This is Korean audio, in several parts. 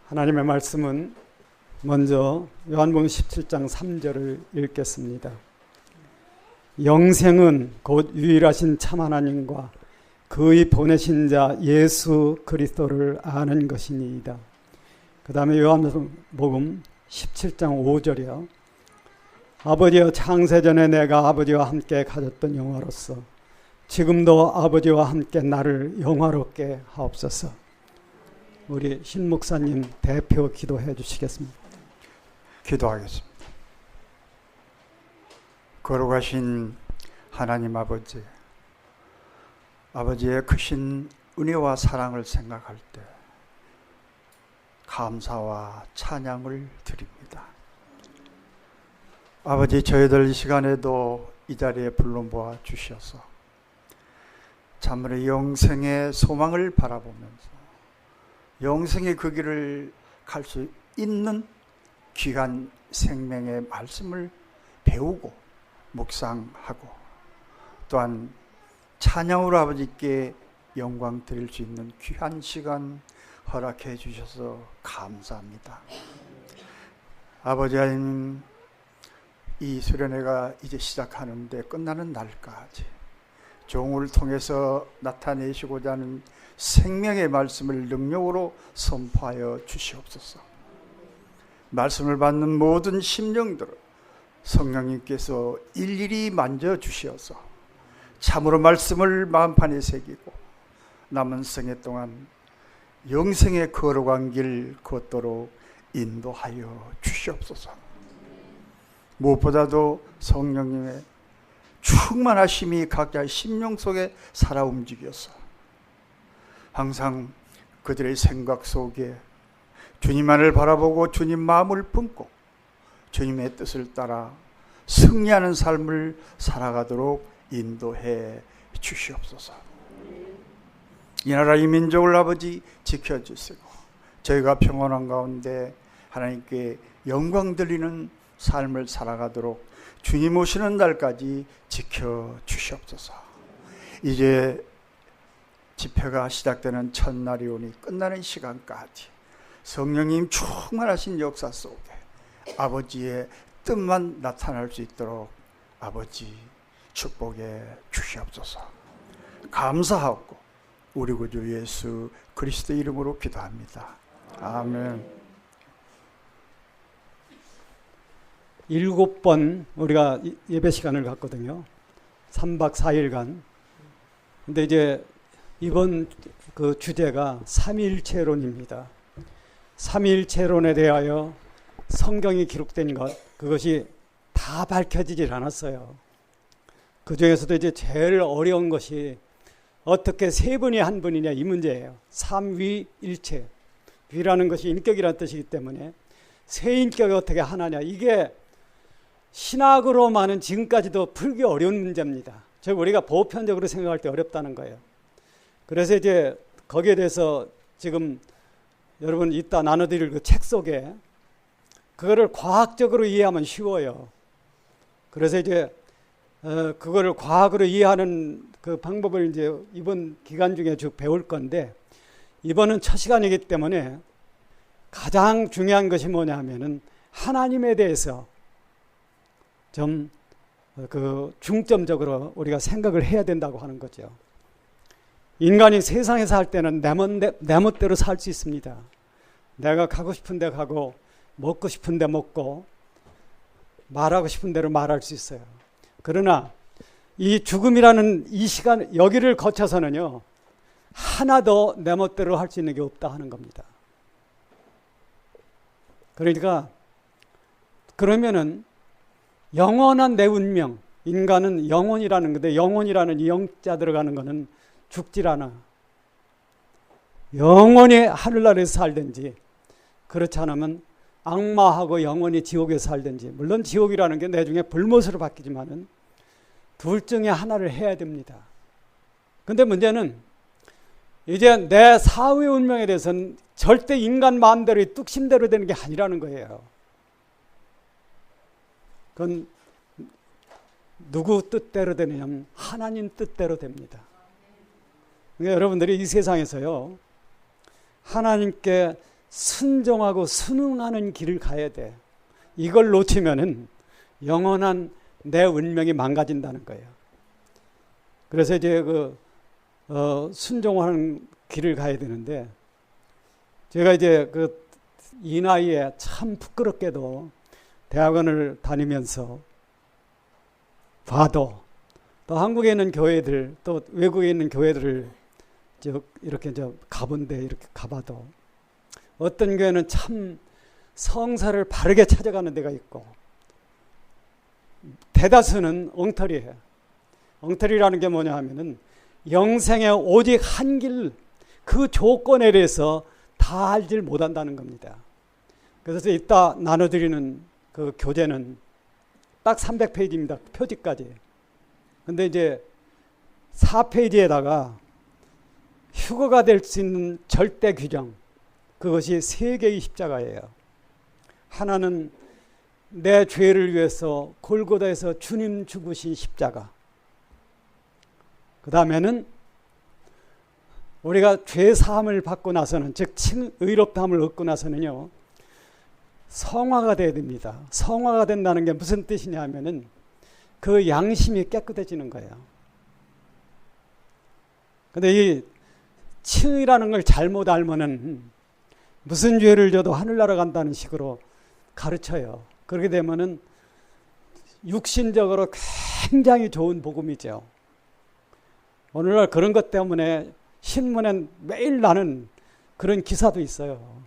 하나님의 말씀은 먼저 요한복음 17장 3절을 읽겠습니다. 영생은 곧 유일하신 참 하나님과 그의 보내신 자 예수 그리스도를 아는 것이니이다. 그 다음에 요한복음 17장 5절이요. 아버지여, 창세전에 내가 아버지와 함께 가졌던 영화로서 지금도 아버지와 함께 나를 영화롭게 하옵소서. 우리 신 목사님 대표 기도해 주시겠습니다. 기도하겠습니다. 걸어가신 하나님 아버지, 아버지의 크신 은혜와 사랑을 생각할 때 감사와 찬양을 드립니다. 아버지, 저희들 이 시간에도 이 자리에 불러 모아 주셔서 참으로 영생의 소망을 바라보면서 영생의 그 길을 갈 수 있는 귀한 생명의 말씀을 배우고 묵상하고 또한 찬양으로 아버지께 영광 드릴 수 있는 귀한 시간 허락해 주셔서 감사합니다. 아버지 하나님, 이 수련회가 이제 시작하는데 끝나는 날까지 종을 통해서 나타내시고자 하는 생명의 말씀을 능력으로 선포하여 주시옵소서. 말씀을 받는 모든 심령들을 성령님께서 일일이 만져주시어서 참으로 말씀을 마음판에 새기고 남은 생애 동안 영생에 걸어간 길 걷도록 인도하여 주시옵소서. 무엇보다도 성령님의 충만하심이 각자의 심령 속에 살아 움직여서 항상 그들의 생각 속에 주님만을 바라보고 주님 마음을 품고 주님의 뜻을 따라 승리하는 삶을 살아가도록 인도해 주시옵소서. 이 나라 이 민족을 아버지 지켜주시고 저희가 평온한 가운데 하나님께 영광 드리는 삶을 살아가도록 주님 오시는 날까지 지켜주시옵소서. 이제 집회가 시작되는 첫날이 오니 끝나는 시간까지 성령님 충만하신 역사 속에 아버지의 뜻만 나타날 수 있도록 아버지 축복해 주시옵소서. 감사하고 우리 구주 예수 그리스도 이름으로 기도합니다. 아멘. 7번 우리가 예배 시간을 갖거든요. 3박 4일간. 근데 이제 이번 그 주제가 삼위일체론입니다. 삼위일체론에 대하여 성경이 기록된 것, 그것이 다 밝혀지질 않았어요. 그 중에서도 이제 제일 어려운 것이 어떻게 세 분이 한 분이냐, 이 문제예요. 삼위일체. 위라는 것이 인격이라는 뜻이기 때문에 세 인격이 어떻게 하나냐, 이게 신학으로만은 지금까지도 풀기 어려운 문제입니다. 즉 우리가 보편적으로 생각할 때 어렵다는 거예요. 그래서 이제 거기에 대해서 지금 여러분 이따 나눠드릴 그 책 속에 그거를 과학적으로 이해하면 쉬워요. 그래서 이제 그거를 과학으로 이해하는 그 방법을 이제 이번 기간 중에 쭉 배울 건데, 이번은 첫 시간이기 때문에 가장 중요한 것이 뭐냐 하면은 하나님에 대해서 좀 그 중점적으로 우리가 생각을 해야 된다고 하는 거죠. 인간이 세상에서 살 때는 내 멋대로 살 수 있습니다. 내가 가고 싶은 데 가고 먹고 싶은 데 먹고 말하고 싶은 대로 말할 수 있어요. 그러나 이 죽음이라는 이 시간, 여기를 거쳐서는요, 하나도 내 멋대로 할 수 있는 게 없다 하는 겁니다. 그러니까 그러면은 영원한 내 운명, 인간은 영혼이라는 건데, 영혼이라는 이 영자 들어가는 거는 죽질 않아. 영원히 하늘나라에서 살든지, 그렇지 않으면 악마하고 영원히 지옥에서 살든지, 물론 지옥이라는 게 나중에 불못으로 바뀌지만은 둘 중에 하나를 해야 됩니다. 근데 문제는 이제 내 사후의 운명에 대해서는 절대 인간 마음대로 뚝심대로 되는 게 아니라는 거예요. 그건 누구 뜻대로 되느냐면 하나님 뜻대로 됩니다. 그러니까 여러분들이 이 세상에서요, 하나님께 순종하고 순응하는 길을 가야 돼. 이걸 놓치면은 영원한 내 운명이 망가진다는 거예요. 그래서 이제 순종하는 길을 가야 되는데, 제가 이제 이 나이에 참 부끄럽게도 대학원을 다니면서 봐도, 또 한국에 있는 교회들, 또 외국에 있는 교회들을 이렇게 가본데, 이렇게 가봐도 어떤 교회는 참 성사를 바르게 찾아가는 데가 있고, 대다수는 엉터리예요. 엉터리라는 게 뭐냐 하면은 영생의 오직 한 길, 그 조건에 대해서 다 알질 못한다는 겁니다. 그래서 이따 나눠드리는 그 교재는 딱 300페이지입니다. 표지까지. 근데 이제 4페이지에다가 휴거가 될 수 있는 절대 규정, 그것이 3개의 십자가예요. 하나는 내 죄를 위해서 골고다에서 주님 죽으신 십자가. 그 다음에는 우리가 죄 사함을 받고 나서는, 즉 의롭다함을 얻고 나서는요, 성화가 돼야 됩니다. 성화가 된다는 게 무슨 뜻이냐 하면은 그 양심이 깨끗해지는 거예요. 근데 이 칭이라는 걸 잘못 알면은 무슨 죄를 져도 하늘나라 간다는 식으로 가르쳐요. 그렇게 되면은 육신적으로 굉장히 좋은 복음이죠. 오늘날 그런 것 때문에 신문엔 매일 나는 그런 기사도 있어요.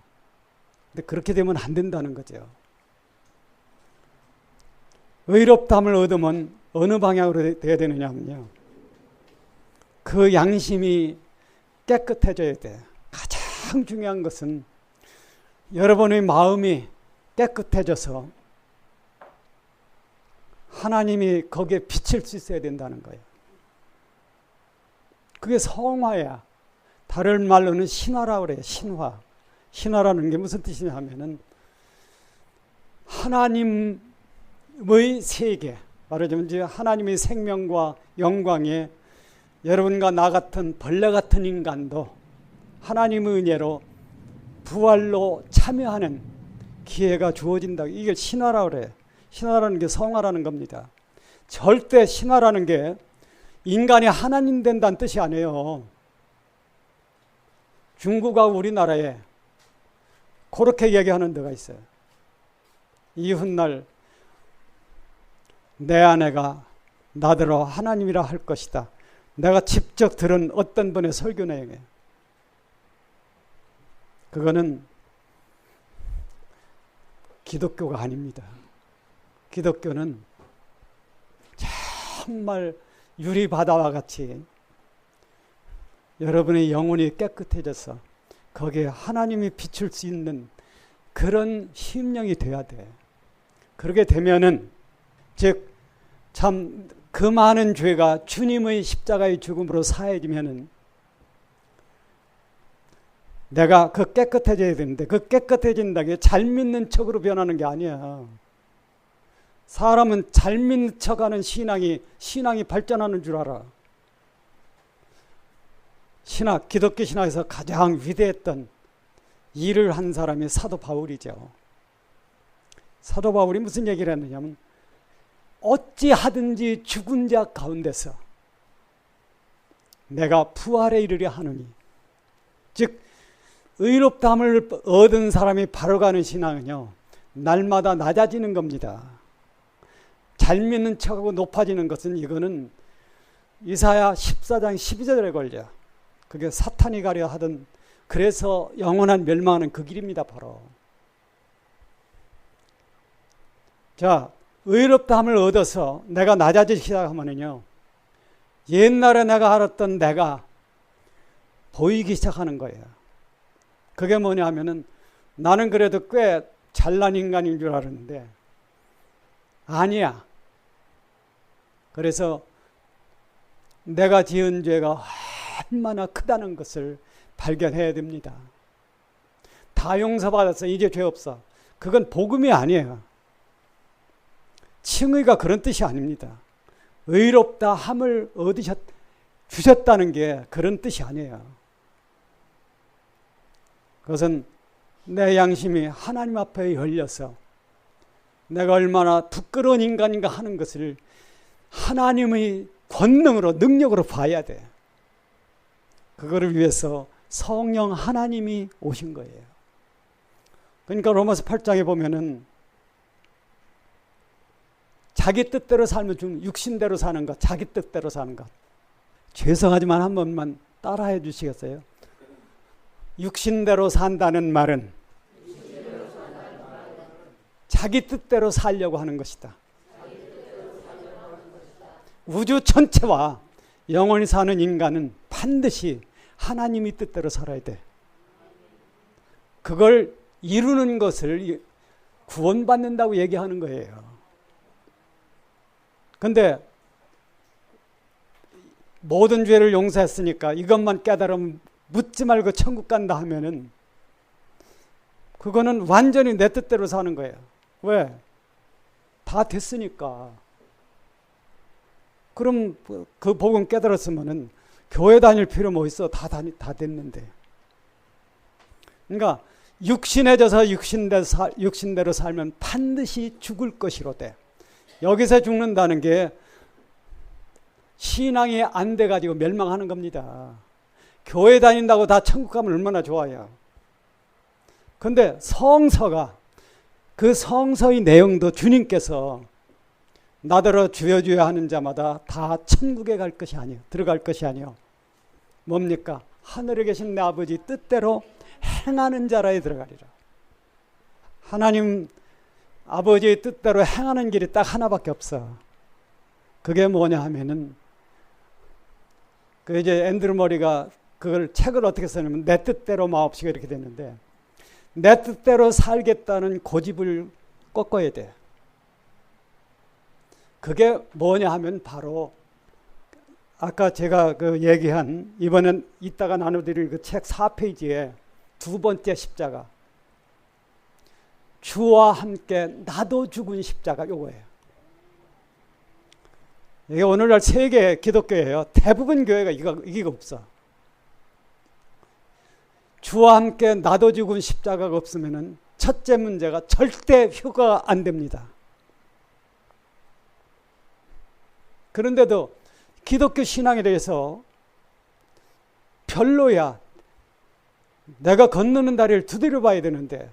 근데 그렇게 되면 안 된다는 거죠. 의롭다함을 얻으면 어느 방향으로 돼야 되느냐면요, 그 양심이 깨끗해져야 돼. 가장 중요한 것은 여러분의 마음이 깨끗해져서 하나님이 거기에 비칠 수 있어야 된다는 거예요. 그게 성화야. 다른 말로는 신화라고 그래요. 신화. 신화라는 게 무슨 뜻이냐 하면은 하나님의 세계, 말하자면 이제 하나님의 생명과 영광에 여러분과 나 같은 벌레 같은 인간도 하나님의 은혜로 부활로 참여하는 기회가 주어진다. 이게 신화라고 그래요. 신화라는 게 성화라는 겁니다. 절대 신화라는 게 인간이 하나님 된다는 뜻이 아니에요. 중국하고 우리나라에 그렇게 얘기하는 데가 있어요. 이훗날 내 아내가 나더러 하나님이라 할 것이다. 내가 직접 들은 어떤 분의 설교 내용이에요. 그거는 기독교가 아닙니다. 기독교는 정말 유리바다와 같이 여러분의 영혼이 깨끗해져서 거기에 하나님이 비출 수 있는 그런 심령이 돼야 돼. 그렇게 되면은, 즉 참 그 많은 죄가 주님의 십자가의 죽음으로 사해지면은 내가 그 깨끗해져야 되는데, 그 깨끗해진다는 게 잘 믿는 척으로 변하는 게 아니야. 사람은 잘 믿는 척하는 신앙이 발전하는 줄 알아. 기독교 신학에서 가장 위대했던 일을 한 사람이 사도 바울이죠. 사도 바울이 무슨 얘기를 했느냐면, 어찌하든지 죽은 자 가운데서 내가 부활에 이르려 하느니, 즉 의롭다함을 얻은 사람이 바로 가는 신앙은요, 날마다 낮아지는 겁니다. 잘 믿는 척하고 높아지는 것은, 이거는 이사야 14장 12절에 걸려. 그게 사탄이 가려 하던, 그래서 영원한 멸망하는 그 길입니다. 바로. 자, 의롭다함을 얻어서 내가 낮아지기 시작하면요, 옛날에 내가 알았던 내가 보이기 시작하는 거예요. 그게 뭐냐 하면은, 나는 그래도 꽤 잘난 인간인 줄 알았는데 아니야. 그래서 내가 지은 죄가 얼마나 크다는 것을 발견해야 됩니다. 다 용서받았어, 이제 죄 없어. 그건 복음이 아니에요. 칭의가 그런 뜻이 아닙니다. 의롭다 함을 주셨다는 게 그런 뜻이 아니에요. 그것은 내 양심이 하나님 앞에 열려서 내가 얼마나 부끄러운 인간인가 하는 것을 하나님의 권능으로 능력으로 봐야 돼. 그거를 위해서 성령 하나님이 오신 거예요. 그러니까 로마서 8장에 보면은 자기 뜻대로 살면 육신대로 사는 것, 자기 뜻대로 사는 것. 죄송하지만 한 번만 따라해 주시겠어요? 육신대로 산다는 말은 자기 뜻대로 살려고 하는 것이다. 우주 전체와 영원히 사는 인간은 반드시 하나님의 뜻대로 살아야 돼. 그걸 이루는 것을 구원받는다고 얘기하는 거예요. 근데 모든 죄를 용서했으니까 이것만 깨달으면 묻지 말고 천국 간다 하면은 그거는 완전히 내 뜻대로 사는 거예요. 왜? 다 됐으니까. 그럼 그 복음 깨달았으면은 교회 다닐 필요 뭐 있어? 다 됐는데. 그러니까 육신해져서 육신대로 살면 반드시 죽을 것이로되, 여기서 죽는다는 게 신앙이 안 돼가지고 멸망하는 겁니다. 교회 다닌다고 다 천국 가면 얼마나 좋아요. 근데 성서가, 그 성서의 내용도 주님께서 나더러 주여 주여 하는 자마다 다 천국에 갈 것이 아니에요. 들어갈 것이 아니에요. 뭡니까? 하늘에 계신 내 아버지 뜻대로 행하는 자라에 들어가리라. 하나님 아버지의 뜻대로 행하는 길이 딱 하나밖에 없어. 그게 뭐냐 하면은, 그 이제 앤드루 머리가 그걸 책을 어떻게 쓰냐면 내 뜻대로 마옵시고 이렇게 됐는데, 내 뜻대로 살겠다는 고집을 꺾어야 돼. 그게 뭐냐 하면 바로 아까 제가 그 얘기한, 이번엔 이따가 나눠드릴 그 책 4페이지에 두 번째 십자가, 주와 함께 나도 죽은 십자가, 요거예요. 이게 오늘날 세계 기독교예요. 대부분 교회가 이거 없어. 주와 함께 나도 죽은 십자가가 없으면은 첫째 문제가 절대 휴가 안 됩니다. 그런데도 기독교 신앙에 대해서 별로야. 내가 건너는 다리를 두드려 봐야 되는데,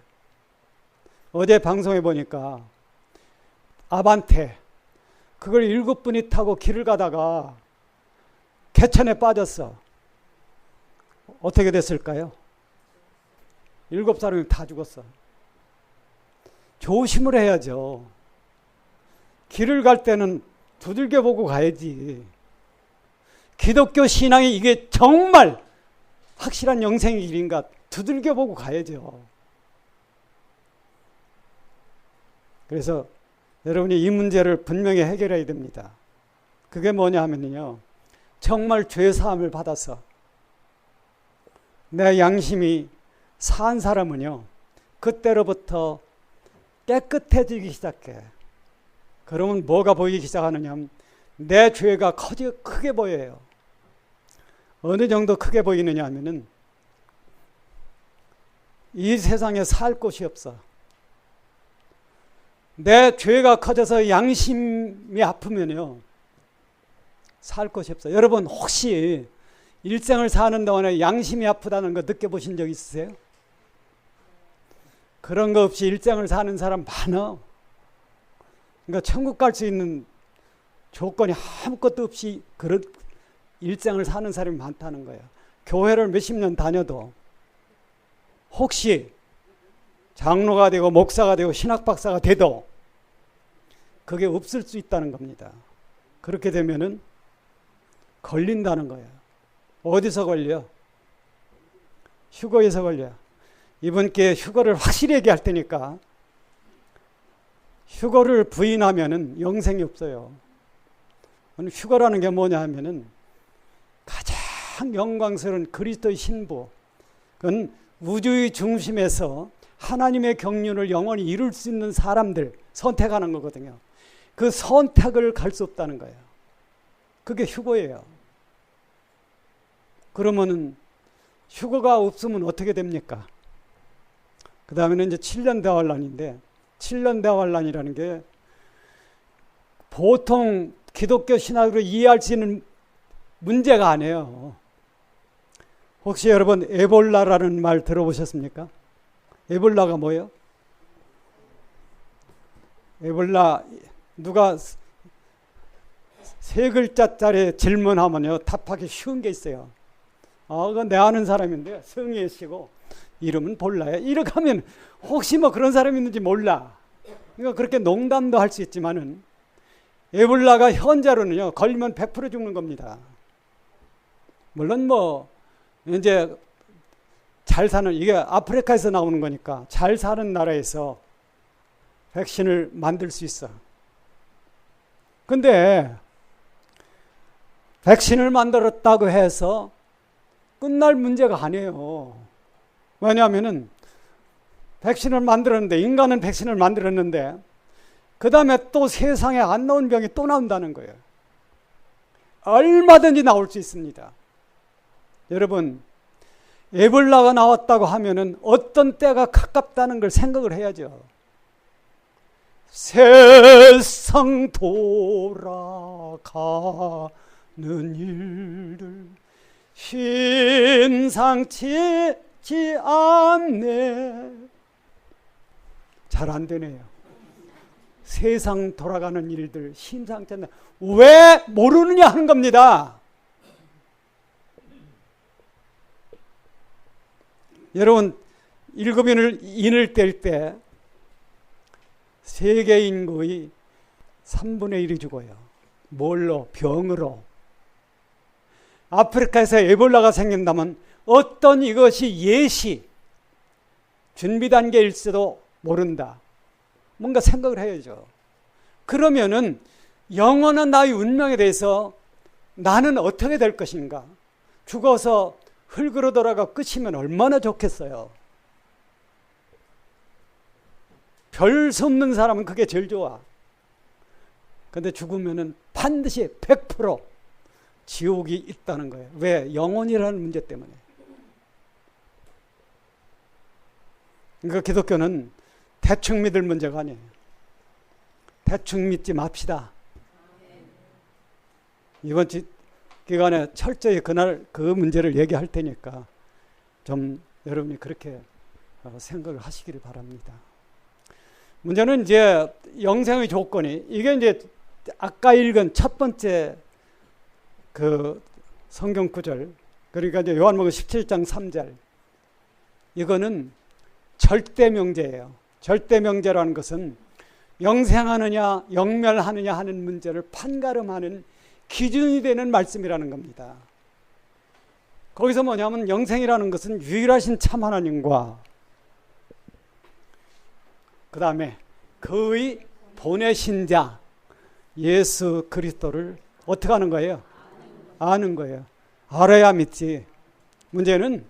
어제 방송에 보니까 아반떼, 그걸 7분이 타고 길을 가다가 개천에 빠졌어. 어떻게 됐을까요? 7사람이 다 죽었어. 조심을 해야죠. 길을 갈 때는 두들겨 보고 가야지. 기독교 신앙이 이게 정말 확실한 영생의 길인가 두들겨 보고 가야죠. 그래서 여러분이 이 문제를 분명히 해결해야 됩니다. 그게 뭐냐 하면요, 정말 죄사함을 받아서 내 양심이 산 사람은요, 그때로부터 깨끗해지기 시작해. 그러면 뭐가 보이기 시작하느냐 하면 내 죄가 크게 보여요. 어느 정도 크게 보이느냐 하면은 이 세상에 살 곳이 없어. 내 죄가 커져서 양심이 아프면요, 살 곳이 없어. 여러분 혹시 일생을 사는 동안에 양심이 아프다는 거 느껴보신 적 있으세요? 그런 거 없이 일생을 사는 사람 많아. 그러니까 천국 갈 수 있는 조건이 아무것도 없이 그런 일생을 사는 사람이 많다는 거예요. 교회를 몇십 년 다녀도 혹시 장로가 되고 목사가 되고 신학박사가 돼도 그게 없을 수 있다는 겁니다. 그렇게 되면은 걸린다는 거예요. 어디서 걸려? 휴거에서 걸려. 이분께 휴거를 확실히 얘기할 테니까, 휴거를 부인하면은 영생이 없어요. 휴거라는 게 뭐냐 하면은 가장 영광스러운 그리스도의 신부, 그건 우주의 중심에서 하나님의 경륜을 영원히 이룰 수 있는 사람들 선택하는 거거든요. 그 선택을 갈 수 없다는 거예요. 그게 휴거예요. 그러면은 휴거가 없으면 어떻게 됩니까? 그 다음에는 이제 7년 대환란인데 7년 대환란이라는 게 보통 기독교 신학으로 이해할 수 있는 문제가 아니에요. 혹시 여러분 에볼라라는 말 들어보셨습니까? 에볼라가 뭐예요? 에볼라 누가 세 글자짜리 질문하면요 답하기 쉬운 게 있어요. 그건 내 아는 사람인데 성희애 씨고 이름은 볼라요. 이렇게 하면 혹시 뭐 그런 사람이 있는지 몰라. 그러니까 그렇게 농담도 할 수 있지만은 에볼라가 현재로는요 걸리면 100% 죽는 겁니다. 물론 뭐 이제 잘 사는 이게 아프리카에서 나오는 거니까 잘 사는 나라에서 백신을 만들 수 있어. 근데 백신을 만들었다고 해서 끝날 문제가 아니에요. 왜냐하면은 백신을 만들었는데 인간은 백신을 만들었는데 그 다음에 또 세상에 안 나온 병이 또 나온다는 거예요. 얼마든지 나올 수 있습니다. 여러분 에볼라가 나왔다고 하면은 어떤 때가 가깝다는 걸 생각을 해야죠. 세상 돌아가는 일들 심상치 않네. 잘 안 되네요. 세상 돌아가는 일들 심상치 않네. 왜 모르느냐 하는 겁니다. 여러분 인을 뗄 때 세계 인구의 3분의 1이 죽어요. 뭘로? 병으로. 아프리카에서 에볼라가 생긴다면 어떤 이것이 예시, 준비 단계일지도 모른다. 뭔가 생각을 해야죠. 그러면은 영원한 나의 운명에 대해서 나는 어떻게 될 것인가? 죽어서 흙으로 돌아가 끝이면 얼마나 좋겠어요. 별 수 없는 사람은 그게 제일 좋아. 근데 죽으면은 반드시 100% 지옥이 있다는 거예요. 왜? 영혼이라는 문제 때문에. 그러니까 기독교는 대충 믿을 문제가 아니에요. 대충 믿지 맙시다. 이번 기간에 철저히 그날 그 문제를 얘기할 테니까 좀 여러분이 그렇게 생각을 하시기를 바랍니다. 문제는 이제 영생의 조건이 이게 이제 아까 읽은 첫 번째 그 성경 구절, 그러니까 이제 요한복음 17장 3절, 이거는 절대 명제예요. 절대 명제라는 것은 영생하느냐 영멸하느냐 하는 문제를 판가름하는 기준이 되는 말씀이라는 겁니다. 거기서 뭐냐면 영생이라는 것은 유일하신 참 하나님과 그 다음에 그의 보내신 자 예수 그리스도를 어떻게 하는 거예요? 아는 거예요. 알아야 믿지. 문제는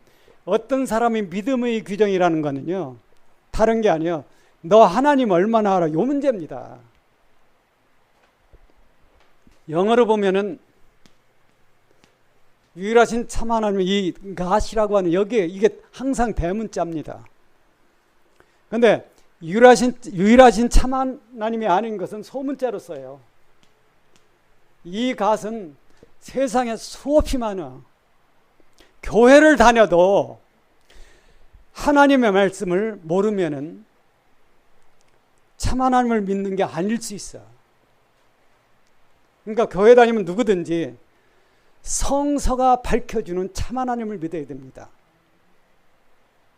어떤 사람이 믿음의 규정이라는 거는요 다른 게 아니에요. 너 하나님 얼마나 알아? 요 문제입니다. 영어로 보면은 유일하신 참 하나님, 이 가시라고 하는 여기에 이게 항상 대문자입니다. 그런데 유일하신 참 하나님이 아닌 것은 소문자로 써요. 이 갓은 세상에 수없이 많아. 교회를 다녀도 하나님의 말씀을 모르면은 참 하나님을 믿는 게 아닐 수 있어. 그러니까 교회 다니면 누구든지 성서가 밝혀주는 참 하나님을 믿어야 됩니다.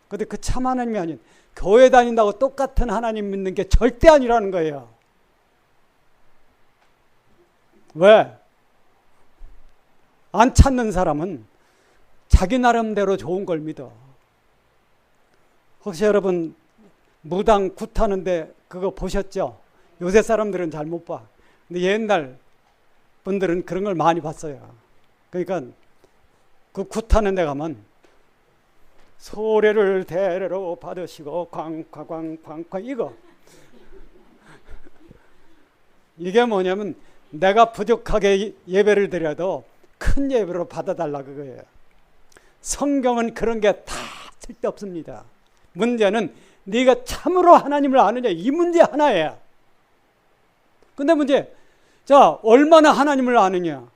그런데 그 참 하나님이 아닌 교회 다닌다고 똑같은 하나님 믿는 게 절대 아니라는 거예요. 왜? 안 찾는 사람은 자기 나름대로 좋은 걸 믿어. 혹시 여러분 무당 굿하는데 그거 보셨죠? 요새 사람들은 잘 못 봐. 근데 옛날 분들은 그런 걸 많이 봤어요. 그러니까 그 굿하는 데 가면 소래를 대대로 받으시고 광광광광광 이거 이게 뭐냐면 내가 부족하게 예배를 드려도 큰 예배로 받아달라 그거예요. 성경은 그런 게 다 쓸데없습니다. 문제는 네가 참으로 하나님을 아느냐, 이 문제 하나예요. 근데 문제, 자, 얼마나 하나님을 아느냐?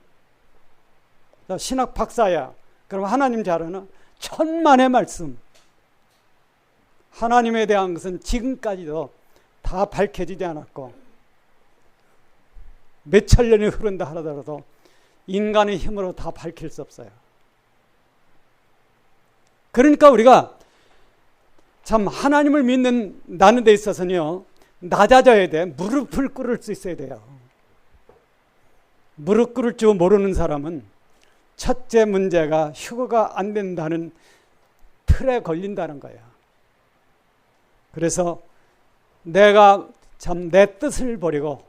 자, 신학 박사야. 그럼 하나님 잘 아나? 천만의 말씀. 하나님에 대한 것은 지금까지도 다 밝혀지지 않았고, 몇천 년이 흐른다 하더라도 인간의 힘으로 다 밝힐 수 없어요. 그러니까 우리가 참 하나님을 나는 데 있어서는요, 낮아져야 돼. 무릎을 꿇을 수 있어야 돼요. 무릎 꿇을 줄 모르는 사람은 첫째 문제가 휴거가 안 된다는 틀에 걸린다는 거예요. 그래서 내가 참 내 뜻을 버리고,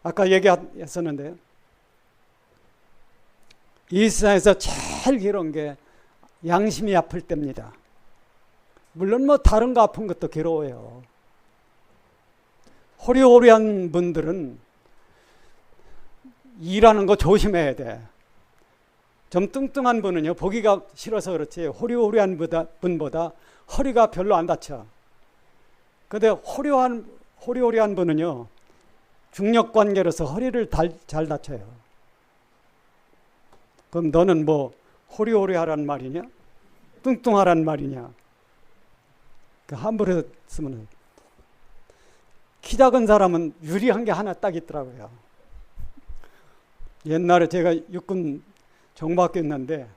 아까 얘기했었는데, 이 세상에서 제일 괴로운 게 양심이 아플 때입니다. 물론 뭐 다른 거 아픈 것도 괴로워요. 호리호리한 분들은 일하는 거 조심해야 돼. 좀 뚱뚱한 분은요, 보기가 싫어서 그렇지 호리호리한 분보다 허리가 별로 안 다쳐. 근데 호리호리한 분은요, 중력관계로서 허리를 잘 다쳐요. 그럼 너는 뭐 호리호리하란 말이냐? 뚱뚱하란 말이냐? 함부로 쓰면, 키 작은 사람은 유리한 게 하나 딱 있더라고요. 옛날에 제가 육군 정보학교 있는데,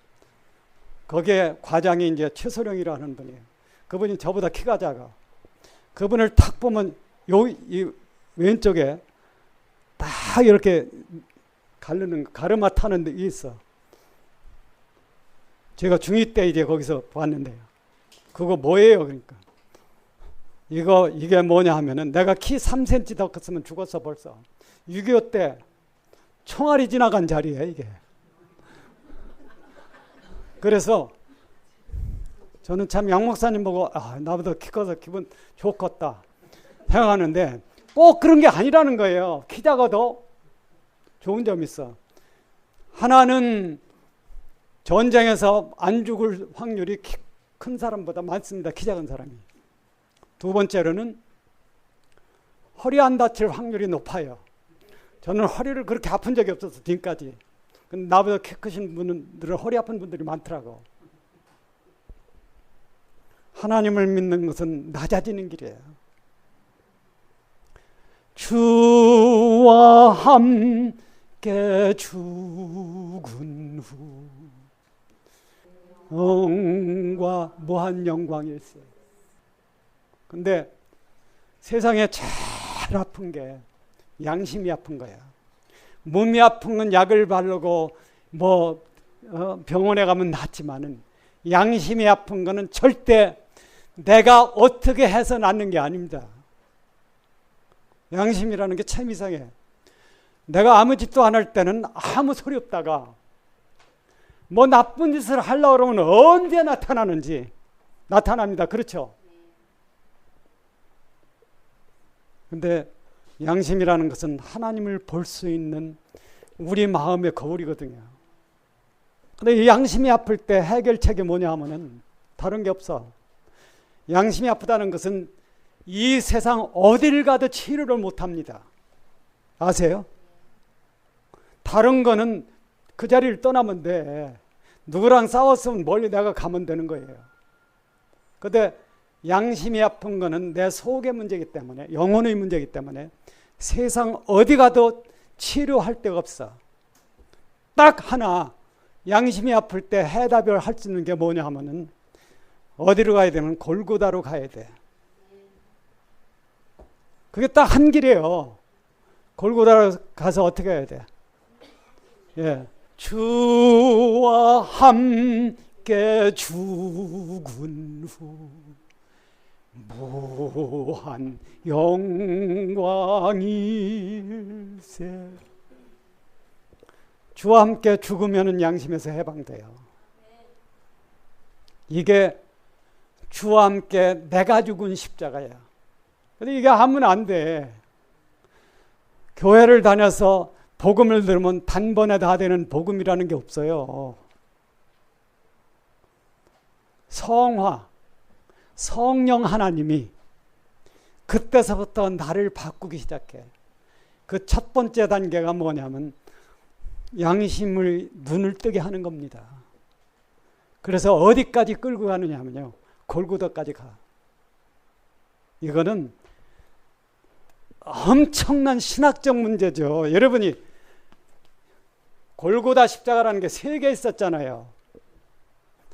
거기에 과장이 이제 최소령이라는 분이에요. 그분이 저보다 키가 작아. 그분을 탁 보면 이 왼쪽에 딱 이렇게 가르마 타는 데 있어. 제가 중2 때 이제 거기서 봤는데요. 그거 뭐예요? 그러니까 이게 뭐냐 하면은, 내가 키 3cm 더 컸으면 죽었어 벌써. 6.25 때 총알이 지나간 자리에 이게. 그래서 저는 참 양 목사님 보고, 나보다 키 커서 기분 좋겠다 생각하는데, 꼭 그런 게 아니라는 거예요. 키 작아도 좋은 점이 있어. 하나는 전쟁에서 안 죽을 확률이 키 큰 사람보다 많습니다. 키 작은 사람이. 두 번째로는 허리 안 다칠 확률이 높아요. 저는 허리를 그렇게 아픈 적이 없어서 지금까지. 근데 나보다 키 크신 분들은 허리 아픈 분들이 많더라고. 하나님을 믿는 것은 낮아지는 길이에요. 주와 함께 죽은 후 영과 무한 영광일세. 근데 세상에 제일 아픈 게 양심이 아픈 거야. 몸이 아픈 건 약을 바르고 병원에 가면 낫지만은, 양심이 아픈 거는 절대 내가 어떻게 해서 낫는 게 아닙니다. 양심이라는 게 참 이상해. 내가 아무 짓도 안 할 때는 아무 소리 없다가 뭐 나쁜 짓을 하려고 그러면 언제 나타나는지 나타납니다. 그렇죠? 근데 양심이라는 것은 하나님을 볼 수 있는 우리 마음의 거울이거든요. 근데 이 양심이 아플 때 해결책이 뭐냐 하면은 다른 게 없어. 양심이 아프다는 것은 이 세상 어딜 가도 치료를 못 합니다. 아세요? 다른 거는 그 자리를 떠나면 돼. 누구랑 싸웠으면 멀리 내가 가면 되는 거예요. 근데 양심이 아픈 거는 내 속의 문제이기 때문에, 영혼의 문제이기 때문에 세상 어디 가도 치료할 데가 없어. 딱 하나, 양심이 아플 때 해답을 할 수 있는 게 뭐냐 하면은, 어디로 가야 되면 골고다로 가야 돼. 그게 딱 한 길이에요. 골고다로 가서 어떻게 해야 돼? 예, 주와 함께 죽은 후 무한 영광일세. 주와 함께 죽으면 양심에서 해방돼요. 이게 주와 함께 내가 죽은 십자가야. 근데 이게 하면 안 돼. 교회를 다녀서 복음을 들으면 단번에 다 되는 복음이라는 게 없어요. 성화, 성령 하나님이 그때서부터 나를 바꾸기 시작해. 그 첫 번째 단계가 뭐냐면 양심을 눈을 뜨게 하는 겁니다. 그래서 어디까지 끌고 가느냐면요, 골고다까지 가. 이거는 엄청난 신학적 문제죠. 여러분이 골고다 십자가라는 게 3개 있었잖아요.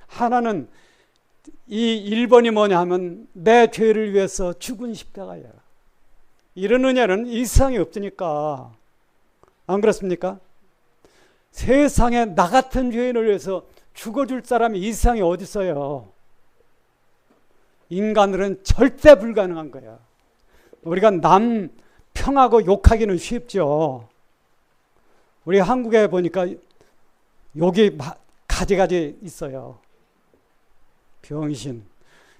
하나는 이 1번이 뭐냐 하면 내 죄를 위해서 죽은 십자가예요. 이런 은혜는 이 세상에 없으니까. 안 그렇습니까? 세상에 나 같은 죄인을 위해서 죽어줄 사람이 이 세상에 어디 있어요? 인간들은 절대 불가능한 거야. 우리가 남 평하고 욕하기는 쉽죠. 우리 한국에 보니까 욕이 가지가지 있어요.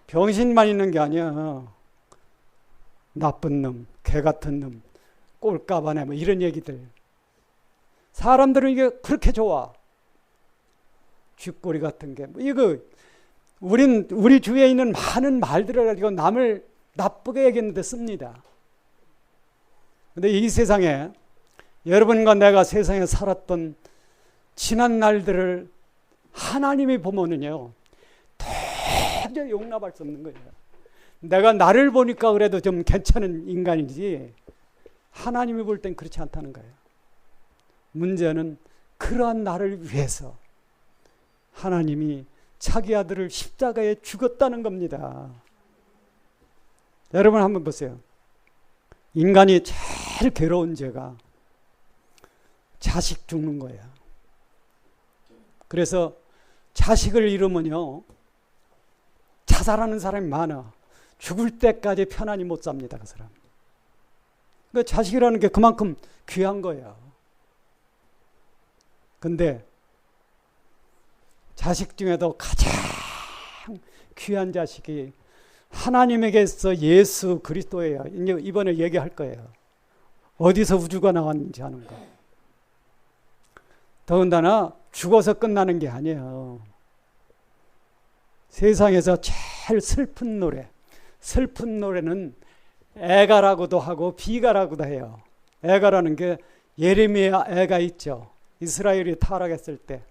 병신만 있는 게 아니야. 나쁜 놈, 개 같은 놈, 꼴까바네 뭐 이런 얘기들. 사람들은 이게 그렇게 좋아. 쥐꼬리 같은 게. 이거 우리 주위에 있는 많은 말들을 가지고 남을 나쁘게 얘기했는데 씁니다. 근데 이 세상에 여러분과 내가 세상에 살았던 지난 날들을 하나님이 보면은요, 도저히 용납할 수 없는 거예요. 내가 나를 보니까 그래도 좀 괜찮은 인간이지 하나님이 볼 땐 그렇지 않다는 거예요. 문제는 그러한 나를 위해서 하나님이 자기 아들을 십자가에 죽었다는 겁니다. 여러분 한번 보세요. 인간이 제일 괴로운 죄가 자식 죽는 거예요. 그래서 자식을 잃으면요, 자살하는 사람이 많아. 죽을 때까지 편안히 못 삽니다, 그 사람. 그 자식이라는 게 그만큼 귀한 거예요. 근데 자식 중에도 가장 귀한 자식이 하나님에게서 예수 그리스도예요. 이번에 얘기할 거예요. 어디서 우주가 나왔는지 하는 거. 더군다나 죽어서 끝나는 게 아니에요. 세상에서 제일 슬픈 노래는 애가라고도 하고 비가라고도 해요. 애가라는 게 예레미야 애가 있죠. 이스라엘이 타락했을 때.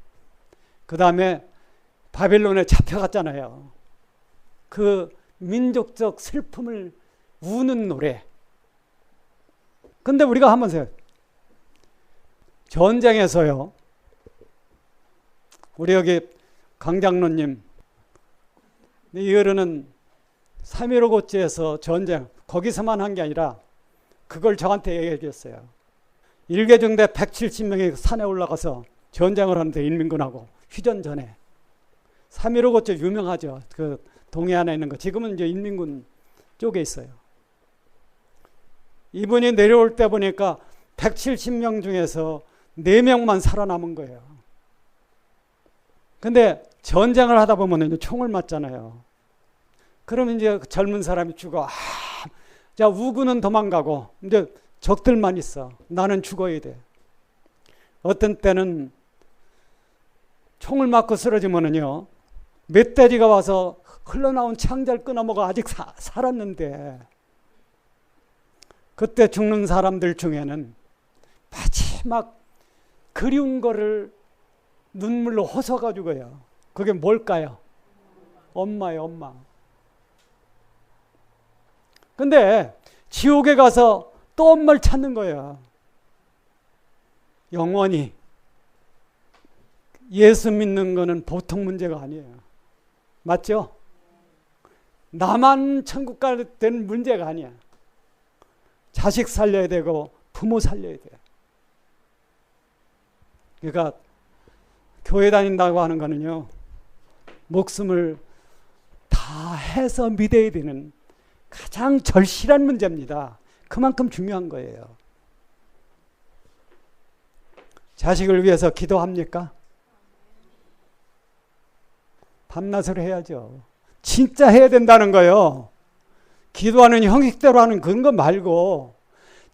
그 다음에 바빌론에 잡혀갔잖아요. 그 민족적 슬픔을 우는 노래. 근데 우리가 한번 보세요. 전쟁에서요, 우리 여기 강장로님, 이어르는 3.15 고지에서 전쟁, 거기서만 한 게 아니라 그걸 저한테 얘기해 주셨어요. 일개중대 170명이 산에 올라가서 전쟁을 하는데, 인민군하고 휴전 전에. 3.15 고지 유명하죠. 그 동해안에 있는 거. 지금은 이제 인민군 쪽에 있어요. 이분이 내려올 때 보니까 170명 중에서 4명만 살아남은 거예요. 근데 전쟁을 하다 보면 총을 맞잖아요. 그러면 이제 젊은 사람이 죽어. 자, 우군은 도망가고 이제 적들만 있어. 나는 죽어야 돼. 어떤 때는 총을 맞고 쓰러지면은요, 멧돼지가 와서 흘러나온 창자를 끊어먹어. 아직 살았는데. 그때 죽는 사람들 중에는 마지막 그리운 거를 눈물로 호소가지고요. 그게 뭘까요? 엄마예요, 엄마. 근데 지옥에 가서 또 엄마를 찾는 거예요. 영원히. 예수 믿는 거는 보통 문제가 아니에요. 맞죠? 나만 천국 가야 되는 문제가 아니야. 자식 살려야 되고 부모 살려야 돼. 그러니까 교회 다닌다고 하는 거는요, 목숨을 다 해서 믿어야 되는 가장 절실한 문제입니다. 그만큼 중요한 거예요. 자식을 위해서 기도합니까? 밤낮으로 해야죠. 진짜 해야 된다는 거예요. 기도하는 형식대로 하는 그런 거 말고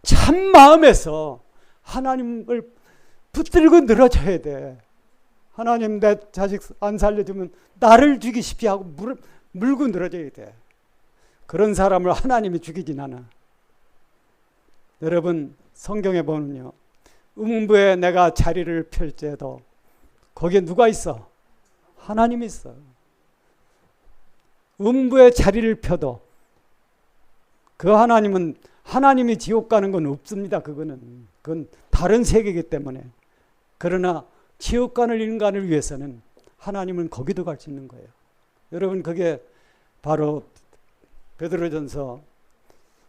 참 마음에서 하나님을 붙들고 늘어져야 돼. 하나님, 내 자식 안 살려주면 나를 죽이십시오 하고 물고 늘어져야 돼. 그런 사람을 하나님이 죽이진 않아. 여러분 성경에 보면요, 음부에 내가 자리를 펼지어도 거기에 누가 있어? 하나님이 있어. 음부에 자리를 펴도 그 하나님은, 하나님이 지옥 가는 건 없습니다. 그건 다른 세계이기 때문에. 그러나 지옥 가는 인간을 위해서는 하나님은 거기도 갈 수 있는 거예요. 여러분 그게 바로 베드로전서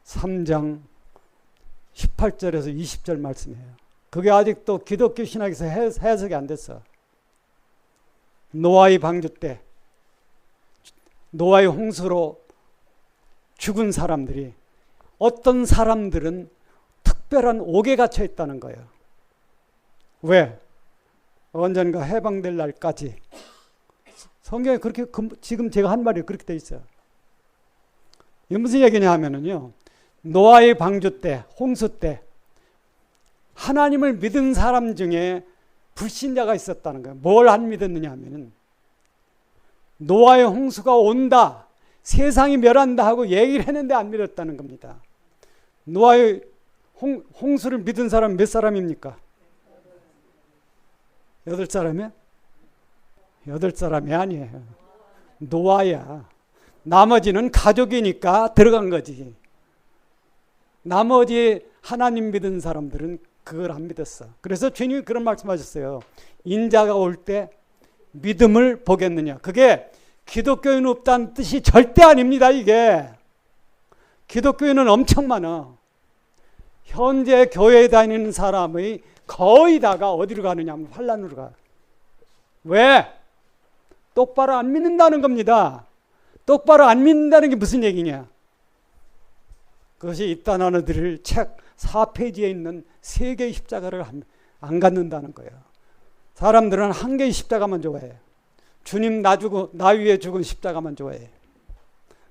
3장 18절에서 20절 말씀이에요. 그게 아직도 기독교 신학에서 해석이 안 됐어. 노아의 방주 때 노아의 홍수로 죽은 사람들이, 어떤 사람들은 특별한 옥에 갇혀 있다는 거예요. 왜? 언젠가 해방될 날까지. 성경에 그렇게, 지금 제가 한 말이 그렇게 돼 있어요. 이게 무슨 얘기냐 하면은요, 노아의 방주 때, 홍수 때 하나님을 믿은 사람 중에 불신자가 있었다는 거예요. 뭘 안 믿었느냐 하면은, 노아의 홍수가 온다, 세상이 멸한다 하고 얘기를 했는데 안 믿었다는 겁니다. 노아의 홍수를 믿은 사람 몇 사람입니까? 8사람이야? 8사람이 아니에요. 노아야. 나머지는 가족이니까 들어간 거지. 나머지 하나님 믿은 사람들은 그걸 안 믿었어. 그래서 주님이 그런 말씀하셨어요. 인자가 올 때 믿음을 보겠느냐. 그게 기독교인 없다는 뜻이 절대 아닙니다. 이게 기독교인은 엄청 많아. 현재 교회에 다니는 사람의 거의 다가 어디로 가느냐 하면 환란으로 가. 왜? 똑바로 안 믿는다는 겁니다. 똑바로 안 믿는다는 게 무슨 얘기냐? 그것이 이따 나눠드릴 책 4페이지에 있는 3개의 십자가를 안 갖는다는 거예요. 사람들은 1개의 십자가만 좋아해요. 주님 나 위에 죽은 십자가만 좋아해요.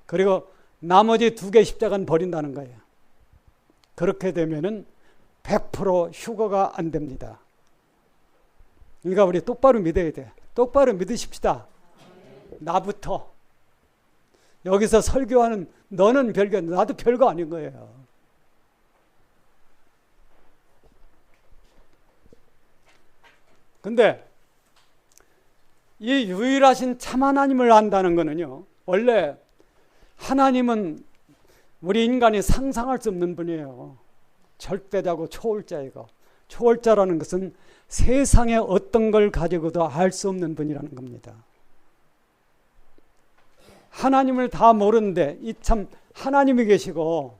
그리고 나머지 2개의 십자가는 버린다는 거예요. 그렇게 되면은 100% 휴거가 안 됩니다. 그러니까 우리 똑바로 믿어야 돼. 똑바로 믿으십시다. 나부터. 여기서 설교하는 너는 별거, 나도 별거 아닌 거예요. 근데 이 유일하신 참 하나님을 안다는 거는요, 원래 하나님은 우리 인간이 상상할 수 없는 분이에요. 절대자고 초월자이고, 초월자라는 것은 세상에 어떤 걸 가지고도 알 수 없는 분이라는 겁니다. 하나님을 다 모르는데 이 참 하나님이 계시고,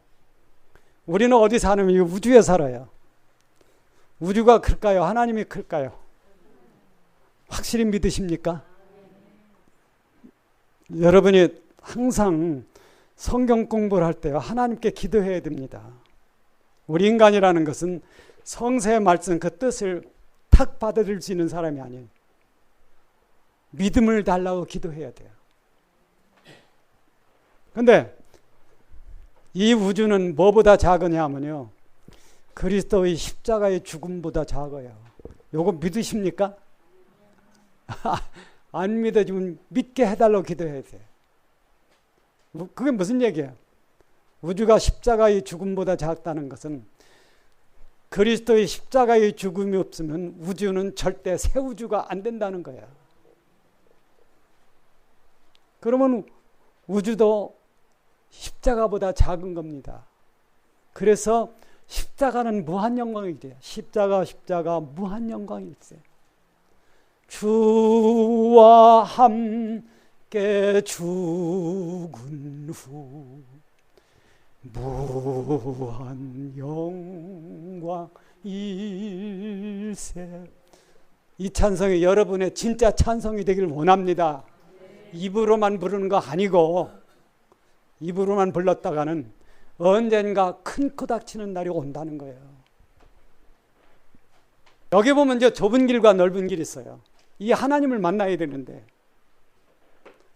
우리는 어디 사냐면 이 우주에 살아요. 우주가 클까요? 하나님이 클까요? 확실히 믿으십니까? 여러분이 항상 성경 공부를 할 때요, 하나님께 기도해야 됩니다. 우리 인간이라는 것은 성서의 말씀 그 뜻을 탁 받아들일 수 있는 사람이 아니에요. 믿음을 달라고 기도해야 돼요. 근데 이 우주는 뭐보다 작으냐 하면요, 그리스도의 십자가의 죽음보다 작아요. 요거 믿으십니까? 안 믿어지면 믿게 해달라고 기도해야 돼요. 그게 무슨 얘기예요? 우주가 십자가의 죽음보다 작다는 것은 그리스도의 십자가의 죽음이 없으면 우주는 절대 새 우주가 안 된다는 거예요. 그러면 우주도 십자가보다 작은 겁니다. 그래서 십자가는 무한 영광이래요. 십자가 무한 영광일세. 주와 함께 죽은 후 무한 영광일세. 이 찬송이 여러분의 진짜 찬송이 되길 원합니다. 입으로만 부르는 거 아니고, 입으로만 불렀다가는 언젠가 큰 코닥치는 날이 온다는 거예요. 여기 보면 이제 좁은 길과 넓은 길이 있어요. 이 하나님을 만나야 되는데,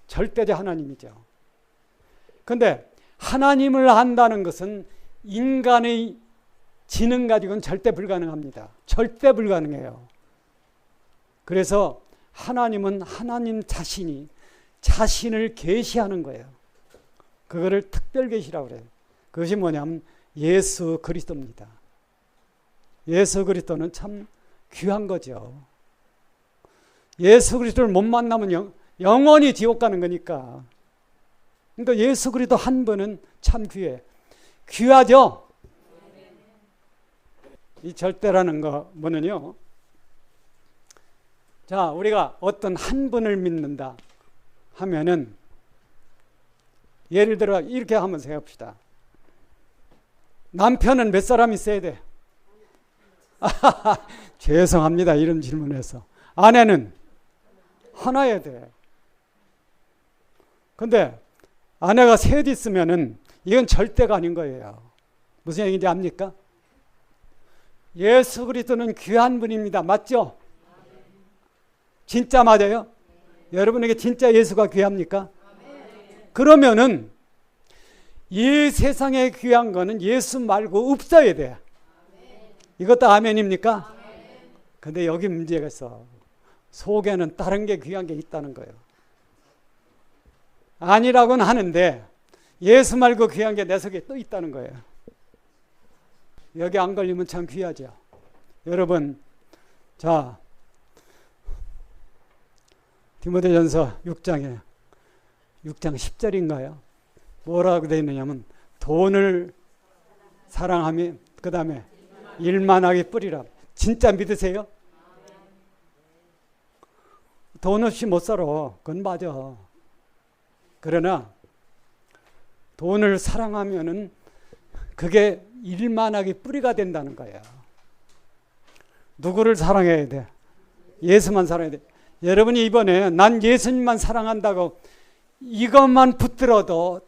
절대적 하나님이죠. 근데 하나님을 안다는 것은 인간의 지능 가지고는 절대 불가능합니다. 절대 불가능해요. 그래서 하나님은 하나님 자신이 자신을 계시하는 거예요. 그거를 특별 계시라고 그래요. 그것이 뭐냐면 예수 그리스도입니다. 예수 그리스도는 참 귀한 거죠. 예수 그리스도를 못 만나면 영원히 지옥 가는 거니까. 그러니까 예수 그리스도 한 분은 참 귀해. 귀하죠? 이 절대라는 거 뭐는요. 자, 우리가 어떤 한 분을 믿는다 하면은 예를 들어 이렇게 한번 생각합시다. 남편은 몇 사람 있어야 돼? 죄송합니다. 이런 질문해서. 아내는 하나여야 돼. 근데 아내가 셋 있으면은 이건 절대가 아닌 거예요. 무슨 얘기인지 압니까? 예수 그리스도는 귀한 분입니다. 맞죠? 진짜 맞아요? 여러분에게 진짜 예수가 귀합니까? 그러면은 이 세상에 귀한 거는 예수 말고 없어야 돼. 이것도 아멘입니까? 근데 여기 문제가 있어. 속에는 다른 게 귀한 게 있다는 거예요. 아니라고는 하는데 예수 말고 귀한 게 내 속에 또 있다는 거예요. 여기 안 걸리면 참 귀하죠. 여러분, 자, 디모데전서 6장 10절인가요? 뭐라고 되어 있느냐면 돈을 사랑하며 그 다음에 일만하게 뿌리라. 진짜 믿으세요? 돈 없이 못 살아. 그건 맞아. 그러나 돈을 사랑하면은 그게 일만하게 뿌리가 된다는 거야. 누구를 사랑해야 돼? 예수만 사랑해야 돼. 여러분이 이번에 난 예수님만 사랑한다고 이것만 붙들어도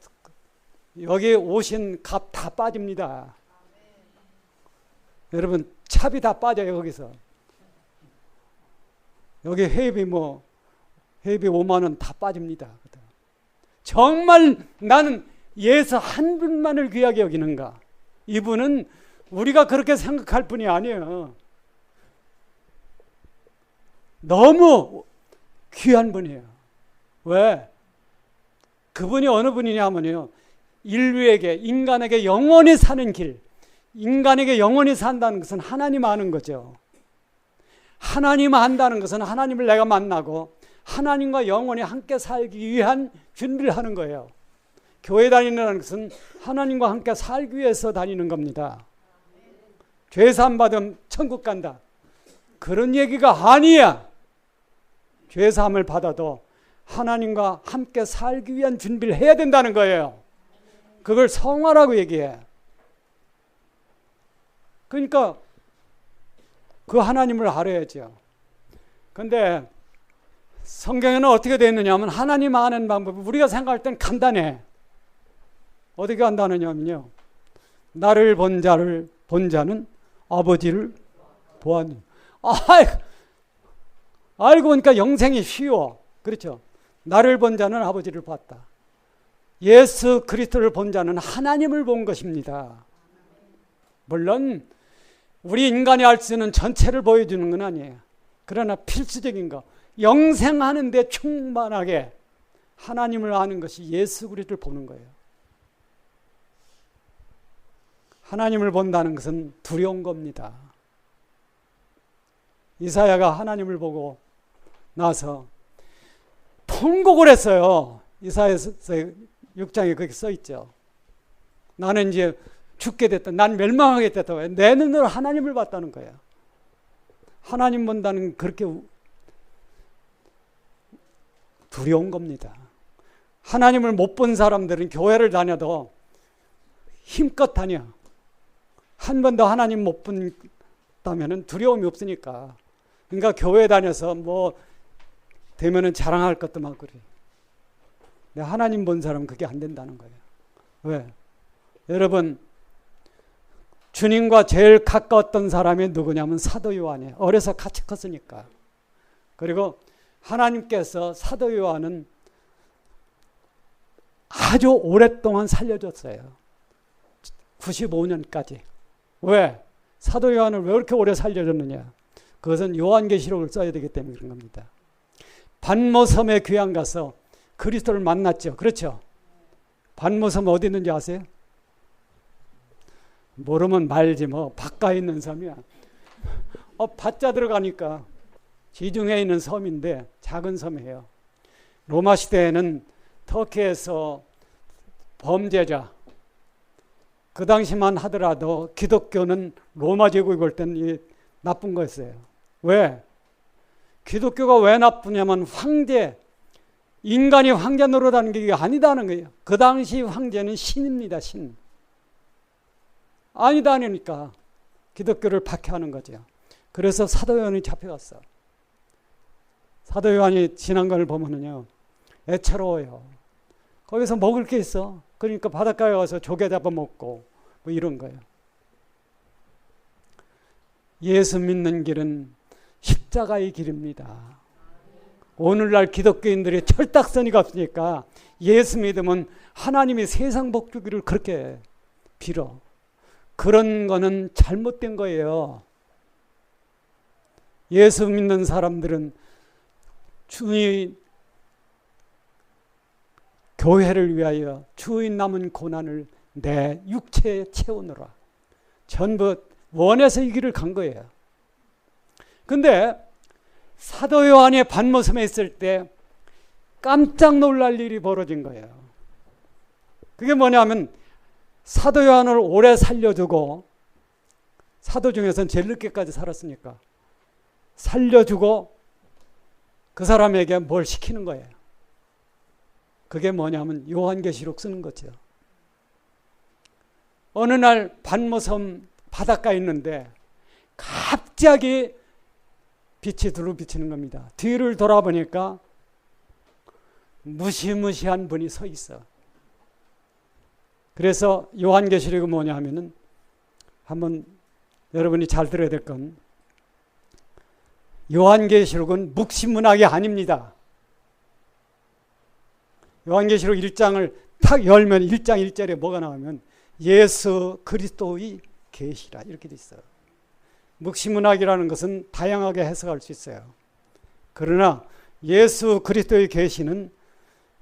여기 오신 값 다 빠집니다. 여러분 차비 다 빠져요. 거기서 여기 회비 5만 원 다 빠집니다. 정말 나는 예수 한 분만을 귀하게 여기는가? 이분은 우리가 그렇게 생각할 분이 아니에요. 너무 귀한 분이에요. 왜? 그분이 어느 분이냐면요. 인류에게, 인간에게 영원히 사는 길, 인간에게 영원히 산다는 것은 하나님 아는 거죠. 하나님 안다는 것은 하나님을 내가 만나고 하나님과 영원히 함께 살기 위한 준비를 하는 거예요. 교회 다니는 것은 하나님과 함께 살기 위해서 다니는 겁니다. 죄 사함 받으면 천국 간다. 그런 얘기가 아니야. 죄 사함을 받아도 하나님과 함께 살기 위한 준비를 해야 된다는 거예요. 그걸 성화라고 얘기해. 그러니까 그 하나님을 알아야죠. 근데 성경에는 어떻게 되어 있느냐 하면 하나님 아는 방법이 우리가 생각할 땐 간단해. 어떻게 한다느냐면요. 나를 본 자는 아버지를 보았니. 알고 보니까 영생이 쉬워. 그렇죠. 나를 본 자는 아버지를 봤다. 예수 그리스도를 본 자는 하나님을 본 것입니다. 물론 우리 인간이 알 수 있는 전체를 보여주는 건 아니에요. 그러나 필수적인 거, 영생하는 데 충만하게 하나님을 아는 것이 예수 그리스도를 보는 거예요. 하나님을 본다는 것은 두려운 겁니다. 이사야가 하나님을 보고 나서 통곡을 했어요. 이사야서 6장에 그렇게 써 있죠. 나는 이제 죽게 됐다. 난 멸망하게 됐다. 내 눈으로 하나님을 봤다는 거야. 하나님 본다는 그렇게 두려운 겁니다. 하나님을 못 본 사람들은 교회를 다녀도 힘껏 다녀. 한 번도 하나님 못 본다면 두려움이 없으니까. 그러니까 교회 다녀서 뭐 되면은 자랑할 것도 많고 그래. 근데 하나님 본 사람은 그게 안 된다는 거예요. 왜? 여러분, 주님과 제일 가까웠던 사람이 누구냐면 사도 요한이에요. 어려서 같이 컸으니까. 그리고 하나님께서 사도 요한은 아주 오랫동안 살려줬어요. 95년까지. 왜? 사도 요한을 왜 이렇게 오래 살려줬느냐? 그것은 요한계시록을 써야 되기 때문에 그런 겁니다. 반모섬에 귀양 가서 그리스도를 만났죠. 그렇죠? 반모섬 어디 있는지 아세요? 모르면 말지 뭐. 바깥에 있는 섬이야. 바자 들어가니까 지중해에 있는 섬인데 작은 섬이에요. 로마 시대에는 터키에서 범죄자, 그 당시만 하더라도 기독교는 로마 제국이 볼 때는 나쁜 거였어요. 왜? 기독교가 왜 나쁘냐면 황제, 인간이 황제 노릇하는 게 아니다는 거예요. 그 당시 황제는 신입니다. 신. 아니다니까 기독교를 박해하는 거죠. 그래서 사도 요한이 잡혀갔어. 사도 요한이 지난 걸 보면은요, 애처로워요. 거기서 먹을 게 있어. 그러니까 바닷가에 가서 조개 잡아먹고 뭐 이런 거예요. 예수 믿는 길은 십자가의 길입니다. 오늘날 기독교인들이 철딱서니가 없으니까 예수 믿으면 하나님이 세상 복주기를 그렇게 빌어. 그런 거는 잘못된 거예요. 예수 믿는 사람들은 주의 교회를 위하여 주의 남은 고난을 내 육체에 채우느라 전부 원해서 이 길을 간 거예요. 근데 사도 요한이 반모섬에 있을 때 깜짝 놀랄 일이 벌어진 거예요. 그게 뭐냐면 사도 요한을 오래 살려주고, 사도 중에서는 제일 늦게까지 살았으니까 살려주고 그 사람에게 뭘 시키는 거예요. 그게 뭐냐면 요한계시록 쓰는 거죠. 어느 날 반모섬 바닷가에 있는데 갑자기 빛이 두루 비치는 겁니다. 뒤를 돌아보니까 무시무시한 분이 서 있어. 그래서 요한계시록이 뭐냐 하면은, 한번 여러분이 잘 들어야 될 건, 요한계시록은 묵시문학이 아닙니다. 요한계시록 1장을 탁 열면 1장 1절에 뭐가 나오면 예수 그리스도의 계시라 이렇게 돼 있어요. 묵시문학이라는 것은 다양하게 해석할 수 있어요. 그러나 예수 그리스도의 계시는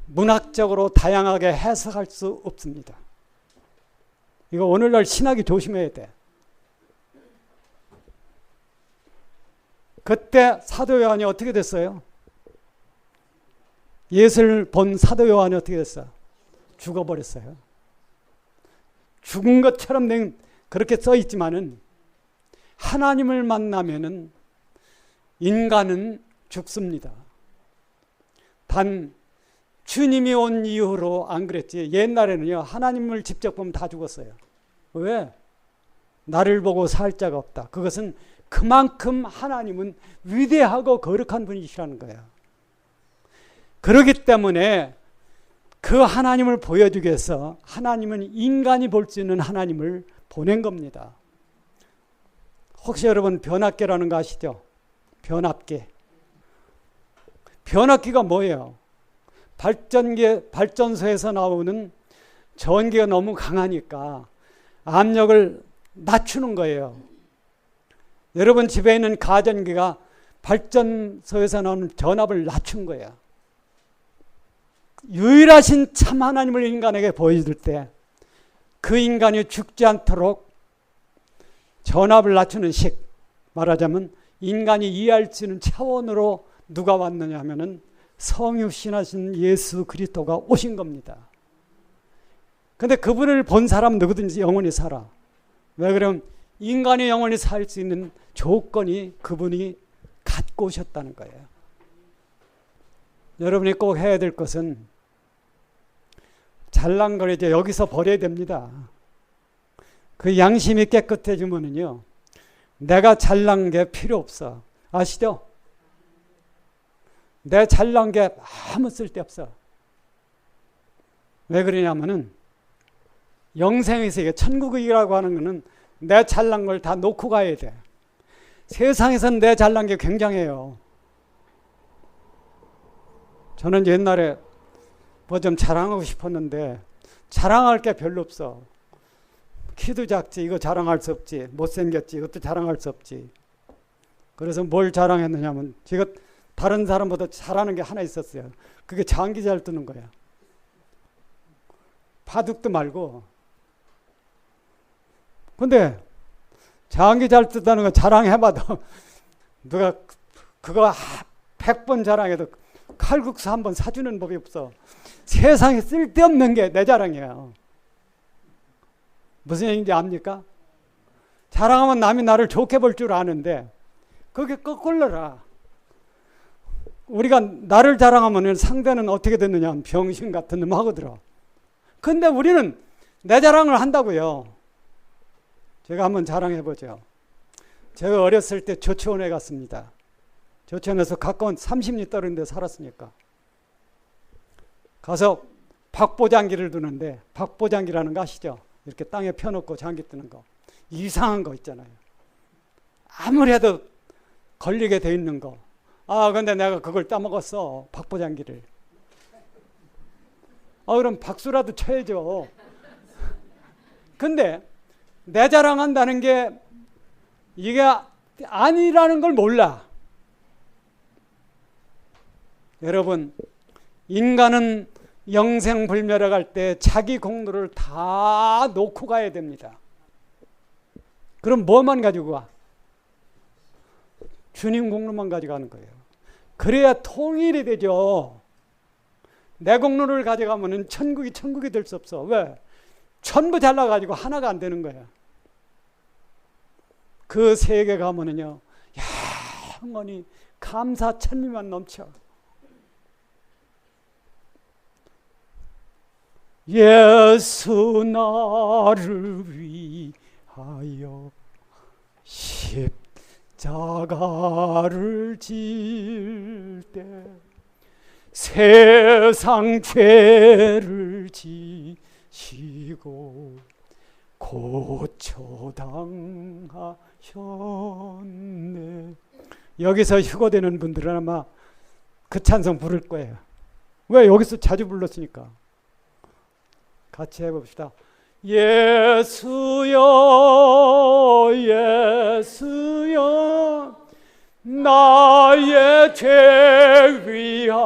문학적으로 다양하게 해석할 수 없습니다. 이거 오늘날 신학이 조심해야 돼. 그때 사도 요한이 어떻게 됐어요? 예수를 본 사도 요한이 어떻게 됐어요? 죽어버렸어요. 죽은 것처럼 그렇게 써 있지만은 하나님을 만나면은 인간은 죽습니다. 단 주님이 온 이후로 안 그랬지. 옛날에는요, 하나님을 직접 보면 다 죽었어요. 왜? 나를 보고 살 자가 없다. 그것은 그만큼 하나님은 위대하고 거룩한 분이시라는 거예요. 그렇기 때문에 그 하나님을 보여주기 위해서 하나님은 인간이 볼 수 있는 하나님을 보낸 겁니다. 혹시 여러분 변압계라는 거 아시죠? 변압계. 변압기가 뭐예요? 발전소에서 나오는 전기가 너무 강하니까 압력을 낮추는 거예요. 여러분 집에 있는 가전기가 발전소에서 나오는 전압을 낮춘 거예요. 유일하신 참 하나님을 인간에게 보여줄 때 그 인간이 죽지 않도록 전압을 낮추는 식, 말하자면 인간이 이해할 수 있는 차원으로 누가 왔느냐 하면은 성육신하신 예수 그리스도가 오신 겁니다. 근데 그분을 본 사람은 누구든지 영원히 살아. 왜 그러면 인간이 영원히 살 수 있는 조건이 그분이 갖고 오셨다는 거예요. 여러분이 꼭 해야 될 것은 잘난 걸 이제 여기서 버려야 됩니다. 그 양심이 깨끗해지면은요, 내가 잘난 게 필요 없어. 아시죠? 내 잘난 게 아무 쓸데없어. 왜 그러냐면은 영생의 세계, 천국이라고 하는 거는 내 잘난 걸 다 놓고 가야 돼. 세상에서는 내 잘난 게 굉장해요. 저는 옛날에 뭐 좀 자랑하고 싶었는데 자랑할 게 별로 없어. 키도 작지, 이거 자랑할 수 없지. 못생겼지, 이것도 자랑할 수 없지. 그래서 뭘 자랑했느냐면 제가 다른 사람보다 잘하는 게 하나 있었어요. 그게 장기 잘 뜨는 거야. 바둑도 말고. 근데 장기 잘 뜯다는 거 자랑해봐도 누가 그거 100번 자랑해도 칼국수 한 번 사주는 법이 없어. 세상에 쓸데없는 게 내 자랑이에요. 무슨 얘기인지 압니까? 자랑하면 남이 나를 좋게 볼 줄 아는데 그게 거꾸로라. 우리가 나를 자랑하면 상대는 어떻게 됐느냐 하면 병신 같은 놈 하거들어. 근데 우리는 내 자랑을 한다고요. 제가 한번 자랑해보죠. 제가 어렸을 때 조치원에 갔습니다. 조치원에서 가까운 30리 떨어진 데 살았으니까. 가서 박보장기를 두는데, 박보장기라는 거 아시죠? 이렇게 땅에 펴놓고 장기 뜨는 거. 이상한 거 있잖아요. 아무래도 걸리게 돼 있는 거. 아, 근데 내가 그걸 따먹었어. 박보장기를. 그럼 박수라도 쳐야죠. 근데 내 자랑한다는 게 이게 아니라는 걸 몰라. 여러분, 인간은 영생불멸에 갈 때 자기 공로를 다 놓고 가야 됩니다. 그럼 뭐만 가지고 가? 주님 공로만 가져가는 거예요. 그래야 통일이 되죠. 내 공로를 가져가면 천국이 될 수 없어. 왜? 전부 잘라가지고 하나가 안 되는 거야. 그 세계 가면은요, 영원히 감사 찬미만 넘쳐. 예수 나를 위하여 십자가를 질 때 세상 죄를 지시고 고초당하셨네. 여기서 휴거되는 분들은 아마 그 찬송 부를 거예요. 왜? 여기서 자주 불렀으니까. 같이 해봅시다. 예수여 예수여 나의 죄 위하여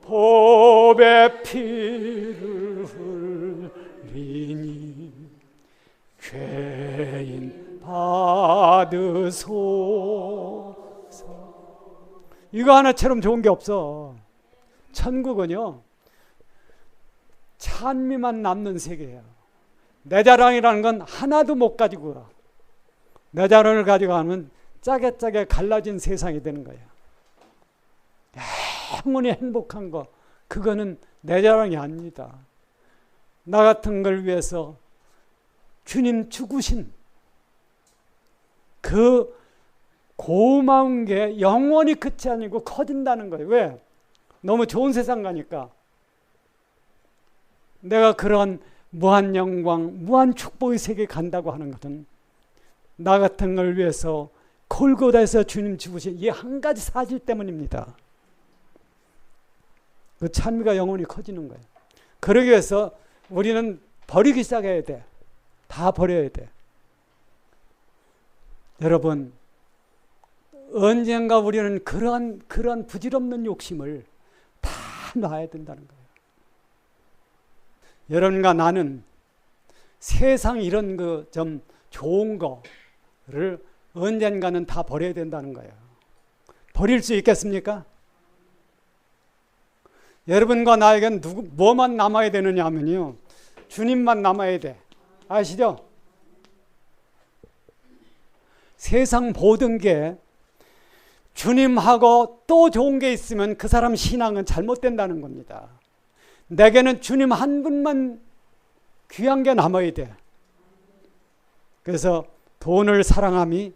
법의 피를 흘리니 죄인 받으소서. 이거 하나처럼 좋은 게 없어. 천국은요, 찬미만 남는 세계예요. 내 자랑이라는 건 하나도 못 가지고 가. 내 자랑을 가져가면 짜게 갈라진 세상이 되는 거예요. 영원히 행복한 거, 그거는 내 자랑이 아닙니다. 나 같은 걸 위해서 주님 죽으신 그 고마운 게 영원히 끝이 아니고 커진다는 거예요. 왜? 너무 좋은 세상 가니까. 내가 그런 무한 영광, 무한 축복의 세계에 간다고 하는 것은 나 같은 걸 위해서 골고다에서 주님 죽으신 이 한 가지 사실 때문입니다. 그 찬미가 영원히 커지는 거예요. 그러기 위해서 우리는 버리기 시작해야 돼. 다 버려야 돼. 여러분, 언젠가 우리는 그런 부질없는 욕심을 다 놔야 된다는 거예요. 여러분과 나는 세상 이런 그 좀 좋은 거를 언젠가는 다 버려야 된다는 거예요. 버릴 수 있겠습니까? 여러분과 나에겐 뭐만 남아야 되느냐 하면요, 주님만 남아야 돼. 아시죠? 세상 모든 게 주님하고 또 좋은 게 있으면 그 사람 신앙은 잘못된다는 겁니다. 내게는 주님 한 분만 귀한 게 남아야 돼. 그래서 돈을 사랑함이,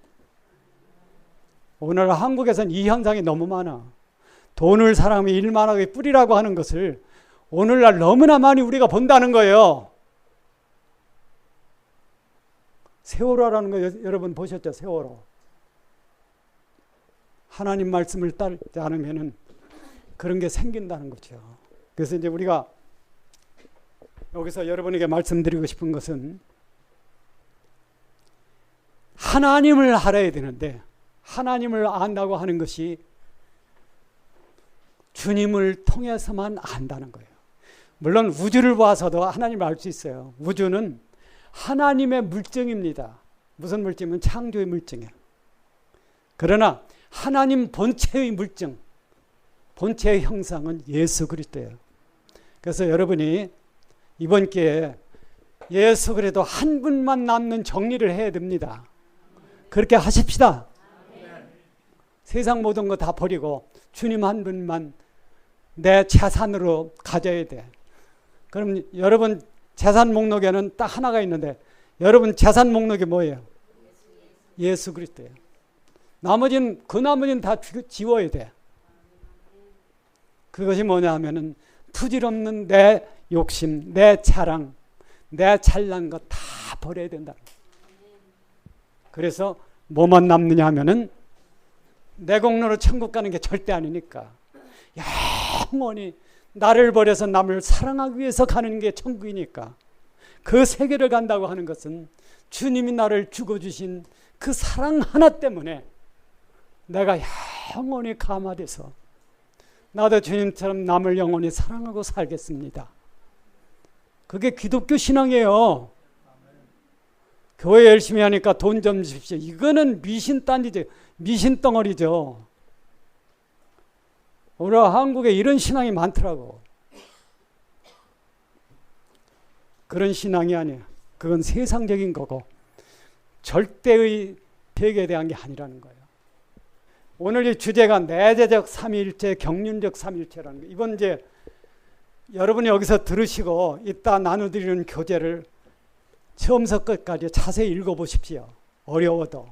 오늘 한국에서는 이 현상이 너무 많아. 돈을 사랑함이 일만하게 뿌리라고 하는 것을 오늘날 너무나 많이 우리가 본다는 거예요. 세월호라는 거 여러분 보셨죠? 세월호. 하나님 말씀을 따르지 않으면은 그런 게 생긴다는 거죠. 그래서 이제 우리가 여기서 여러분에게 말씀드리고 싶은 것은, 하나님을 알아야 되는데, 하나님을 안다고 하는 것이 주님을 통해서만 안다는 거예요. 물론 우주를 봐서도 하나님을 알 수 있어요. 우주는 하나님의 물증입니다. 무슨 물증이면 창조의 물증이에요. 그러나 하나님 본체의 물증, 본체의 형상은 예수 그리스도예요. 그래서 여러분이 이번 기회에 예수 그리스도 한 분만 남는 정리를 해야 됩니다. 그렇게 하십시다. 세상 모든 거 다 버리고 주님 한 분만 내 재산으로 가져야 돼. 그럼 여러분 재산 목록에는 딱 하나가 있는데 여러분 재산 목록이 뭐예요? 예수 그리스도예요. 그 나머지는 다 지워야 돼. 그것이 뭐냐 하면은 부질없는 내 욕심, 내 자랑, 내 잘난 것 다 버려야 된다. 그래서 뭐만 남느냐 하면은 내 공로로 천국 가는 게 절대 아니니까 영원히 나를 버려서 남을 사랑하기 위해서 가는 게 천국이니까 그 세계를 간다고 하는 것은 주님이 나를 죽어주신 그 사랑 하나 때문에 내가 영원히 감화돼서 나도 주님처럼 남을 영원히 사랑하고 살겠습니다. 그게 기독교 신앙이에요. 교회 열심히 하니까 돈 좀 주십시오. 이거는 미신딴지죠. 미신덩어리죠. 우리 한국에 이런 신앙이 많더라고. 그런 신앙이 아니에요. 그건 세상적인 거고 절대의 벽에 대한 게 아니라는 거예요. 오늘 이 주제가 내재적 삼위일체, 경륜적 삼위일체라는 거예요. 이번 이제 여러분이 여기서 들으시고 이따 나눠드리는 교재를 처음부터 끝까지 자세히 읽어보십시오. 어려워도.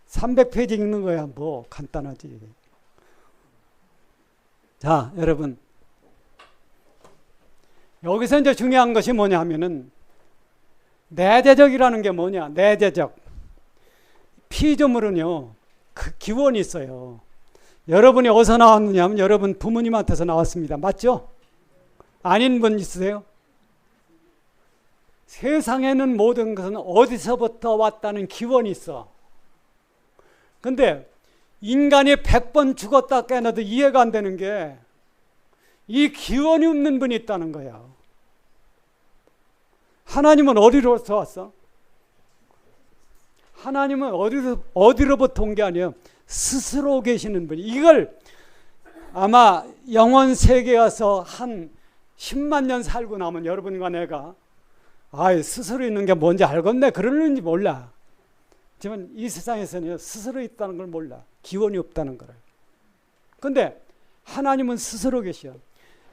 300페이지 읽는 거야 뭐 간단하지. 자, 여러분. 여기서 이제 중요한 것이 뭐냐 하면은 내재적이라는 게 뭐냐. 내재적. 피조물은요. 그 기원이 있어요. 여러분이 어디서 나왔느냐 하면 여러분 부모님한테서 나왔습니다. 맞죠? 아닌 분 있으세요? 세상에는 모든 것은 어디서부터 왔다는 기원이 있어. 근데 인간이 100번 죽었다 깨어나도 이해가 안 되는 게 이 기원이 없는 분이 있다는 거야. 하나님은 어디로부터 왔어? 하나님은 어디로부터 온 게 아니에요. 스스로 계시는 분이. 이걸 아마 영원 세계에 와서 한 10만 년 살고 나면 여러분과 내가 스스로 있는 게 뭔지 알겠네 그러는지 몰라. 하지만 이 세상에서는 스스로 있다는 걸 몰라. 기원이 없다는 거를. 근데 하나님은 스스로 계셔.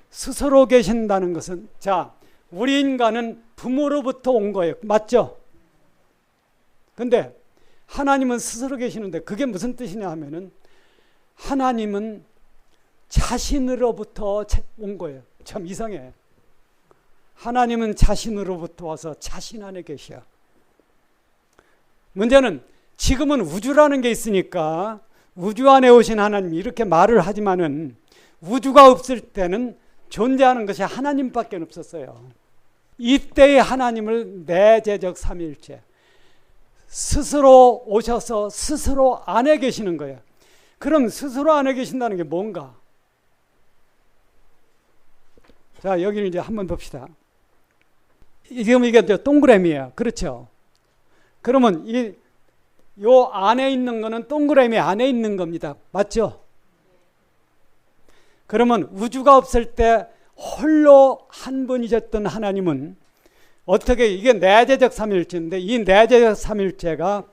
스스로 계신다는 것은 자, 우리 인간은 부모로부터 온 거예요. 맞죠? 근데 하나님은 스스로 계시는데 그게 무슨 뜻이냐 하면은 하나님은 자신으로부터 온 거예요. 참 이상해. 하나님은 자신으로부터 와서 자신 안에 계셔. 문제는 지금은 우주라는 게 있으니까 우주 안에 오신 하나님이 이렇게 말을 하지만은 우주가 없을 때는 존재하는 것이 하나님밖에 없었어요. 이때의 하나님을 내재적 삼위일체 스스로 오셔서 스스로 안에 계시는 거예요. 그럼 스스로 안에 계신다는 게 뭔가? 자, 여기는 이제 한번 봅시다. 지금 이게 동그라미예요. 그렇죠? 그러면 요 안에 있는 거는 동그라미 안에 있는 겁니다. 맞죠? 그러면 우주가 없을 때 홀로 한 분이셨던 하나님은 어떻게 이게 내재적 삼위일체인데 이 내재적 삼위일체가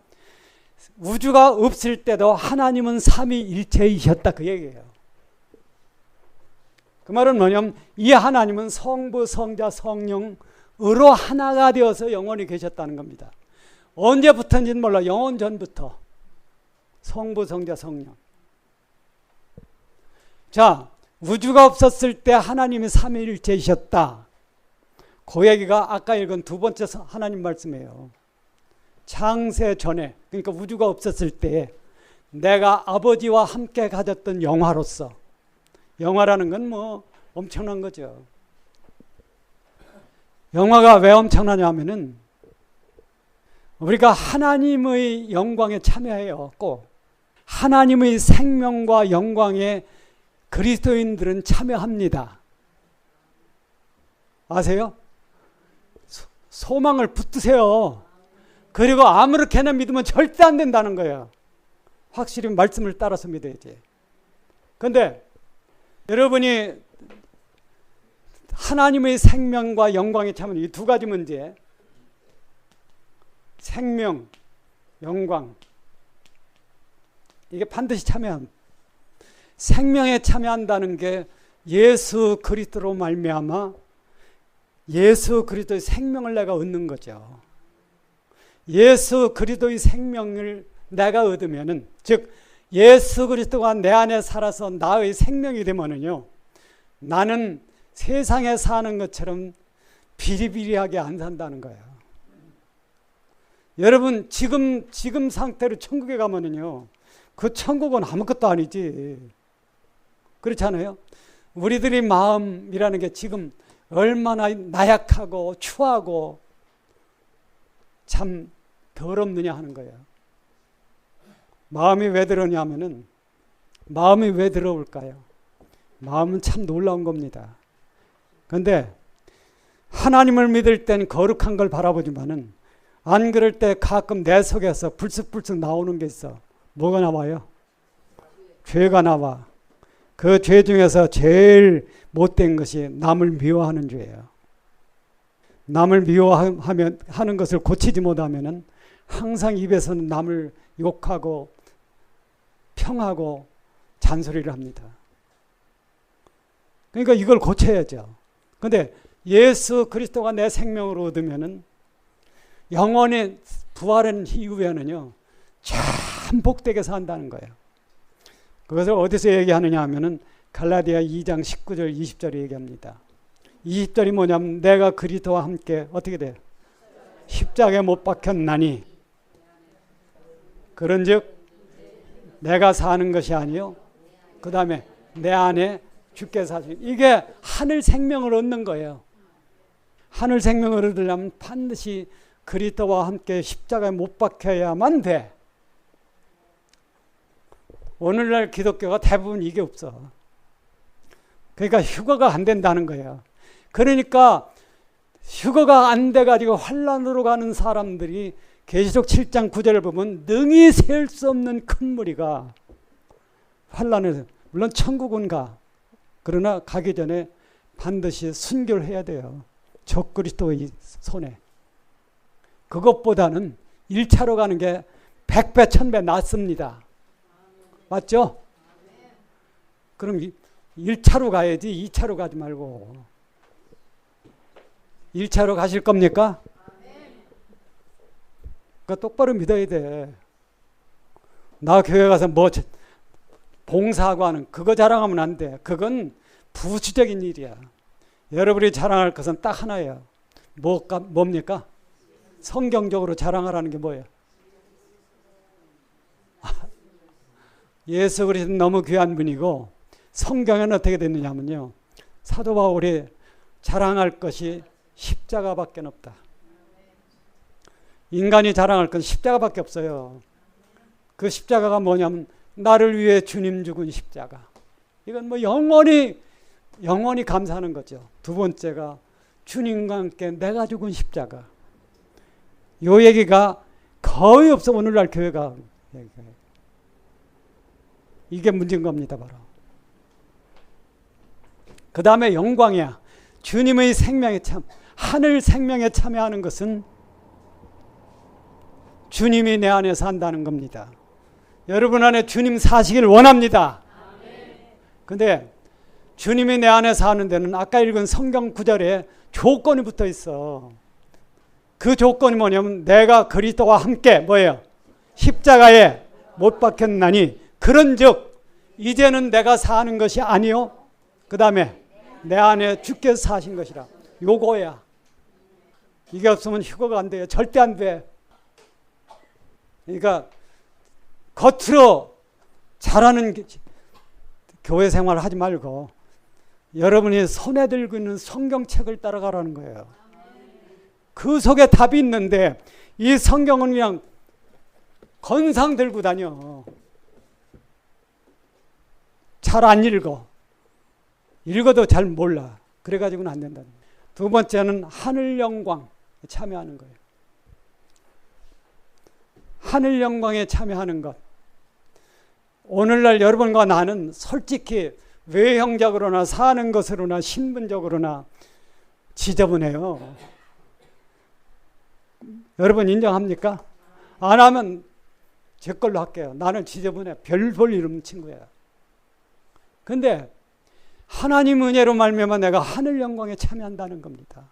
우주가 없을 때도 하나님은 삼위일체이셨다 그 얘기예요. 그 말은 뭐냐면 이 하나님은 성부, 성자, 성령으로 하나가 되어서 영원히 계셨다는 겁니다. 언제부터인지는 몰라. 영원 전부터 성부, 성자, 성령. 자, 우주가 없었을 때 하나님이 삼위일체이셨다. 그 얘기가 아까 읽은 두 번째 하나님 말씀이에요. 창세 전에, 그러니까 우주가 없었을 때 내가 아버지와 함께 가졌던 영화로서, 영화라는 건 뭐 엄청난 거죠. 영화가 왜 엄청나냐 하면은 우리가 하나님의 영광에 참여해요. 꼭 하나님의 생명과 영광에 그리스도인들은 참여합니다. 아세요? 소망을 붙드세요. 그리고 아무렇게나 믿으면 절대 안 된다는 거예요. 확실히 말씀을 따라서 믿어야지. 근데 여러분이 하나님의 생명과 영광에 참는 이 두 가지 문제, 생명, 영광, 이게 반드시 참여함. 생명에 참여한다는 게 예수 그리스도로 말미암아 예수 그리스도의 생명을 내가 얻는 거죠. 예수 그리스도의 생명을 내가 얻으면은, 즉 예수 그리스도가 내 안에 살아서 나의 생명이 되면은요, 나는 세상에 사는 것처럼 비리비리하게 안 산다는 거예요. 여러분 지금 상태로 천국에 가면은요, 그 천국은 아무것도 아니지. 그렇잖아요. 우리들의 마음이라는 게 지금 얼마나 나약하고 추하고 참 더럽느냐 하는 거예요. 마음이 왜 더러냐면은, 마음이 왜 더러울까요? 마음은 참 놀라운 겁니다. 그런데 하나님을 믿을 땐 거룩한 걸 바라보지만은 안 그럴 때 가끔 내 속에서 불쑥불쑥 나오는 게 있어. 뭐가 나와요? 죄가 나와. 그 죄 중에서 제일 못된 것이 남을 미워하는 죄예요. 남을 미워하는 것을 고치지 못하면은 항상 입에서는 남을 욕하고 평하고 잔소리를 합니다. 그러니까 이걸 고쳐야죠. 근데 예수 그리스도가 내 생명으로 얻으면은 영원히 부활한 이후에는요, 참 복되게 산다는 거예요. 그것을 어디서 얘기하느냐 하면은 갈라디아 2장 19절 20절에 얘기합니다. 20절이 뭐냐면, 내가 그리스도와 함께 어떻게 돼요? 십자가에 못 박혔나니, 그런즉 내가 사는 것이 아니요, 그 다음에 내 안에 주께 사신, 이게 하늘 생명을 얻는 거예요. 하늘 생명을 얻으려면 반드시 그리스도와 함께 십자가에 못 박혀야만 돼. 오늘날 기독교가 대부분 이게 없어. 그러니까 휴거가 안 된다는 거예요. 그러니까 휴거가 안 돼가지고 환난으로 가는 사람들이 계시록 7장 9절을 보면 능히 셀 수 없는 큰 무리가 환난을, 물론 천국은 가. 그러나 가기 전에 반드시 순교를 해야 돼요. 적그리스도의 손에. 그것보다는 1차로 가는 게 100배 1000배 낫습니다. 맞죠? 그럼 1차로 가야지 2차로 가지 말고. 1차로 가실 겁니까? 그러니까 똑바로 믿어야 돼. 나 교회 가서 뭐 봉사하고 하는 그거 자랑하면 안 돼. 그건 부수적인 일이야. 여러분이 자랑할 것은 딱 하나예요. 뭡니까? 성경적으로 자랑하라는 게 뭐예요? 예수 그리스도 너무 귀한 분이고, 성경에는 어떻게 됐느냐면요, 사도 바울이 자랑할 것이 십자가밖에 없다. 인간이 자랑할 건 십자가밖에 없어요. 그 십자가가 뭐냐면 나를 위해 주님 죽은 십자가. 이건 뭐 영원히 감사하는 거죠. 두 번째가 주님과 함께 내가 죽은 십자가. 요 얘기가 거의 없어. 오늘날 교회가. 이게 문제인 겁니다. 바로. 그 다음에 영광이야. 주님의 생명에 하늘 생명에 참여하는 것은 주님이 내 안에 산다는 겁니다. 여러분 안에 주님 사시길 원합니다. 근데 주님이 내 안에 사는 데는 아까 읽은 성경 구절에 조건이 붙어 있어. 그 조건이 뭐냐면 내가 그리스도와 함께 뭐예요? 십자가에 못 박혔나니 그런즉 이제는 내가 사는 것이 아니요, 그 다음에 내 안에 주께서 사신 것이라. 요거야. 이게 없으면 휴거가 안 돼요. 절대 안 돼. 그러니까 겉으로 잘하는 교회 생활을 하지 말고 여러분이 손에 들고 있는 성경책을 따라가라는 거예요. 그 속에 답이 있는데 이 성경은 그냥 건상 들고 다녀. 잘 안 읽어. 읽어도 잘 몰라. 그래가지고는 안 된다. 두 번째는 하늘 영광에 참여하는 거예요. 하늘 영광에 참여하는 것. 오늘날 여러분과 나는 솔직히 외형적으로나 사는 것으로나 신분적으로나 지저분해요. 여러분 인정합니까? 안 하면 제 걸로 할게요. 나는 지저분해. 별 볼 일 없는 친구예요. 근데 하나님 은혜로 말미암아 내가 하늘 영광에 참여한다는 겁니다.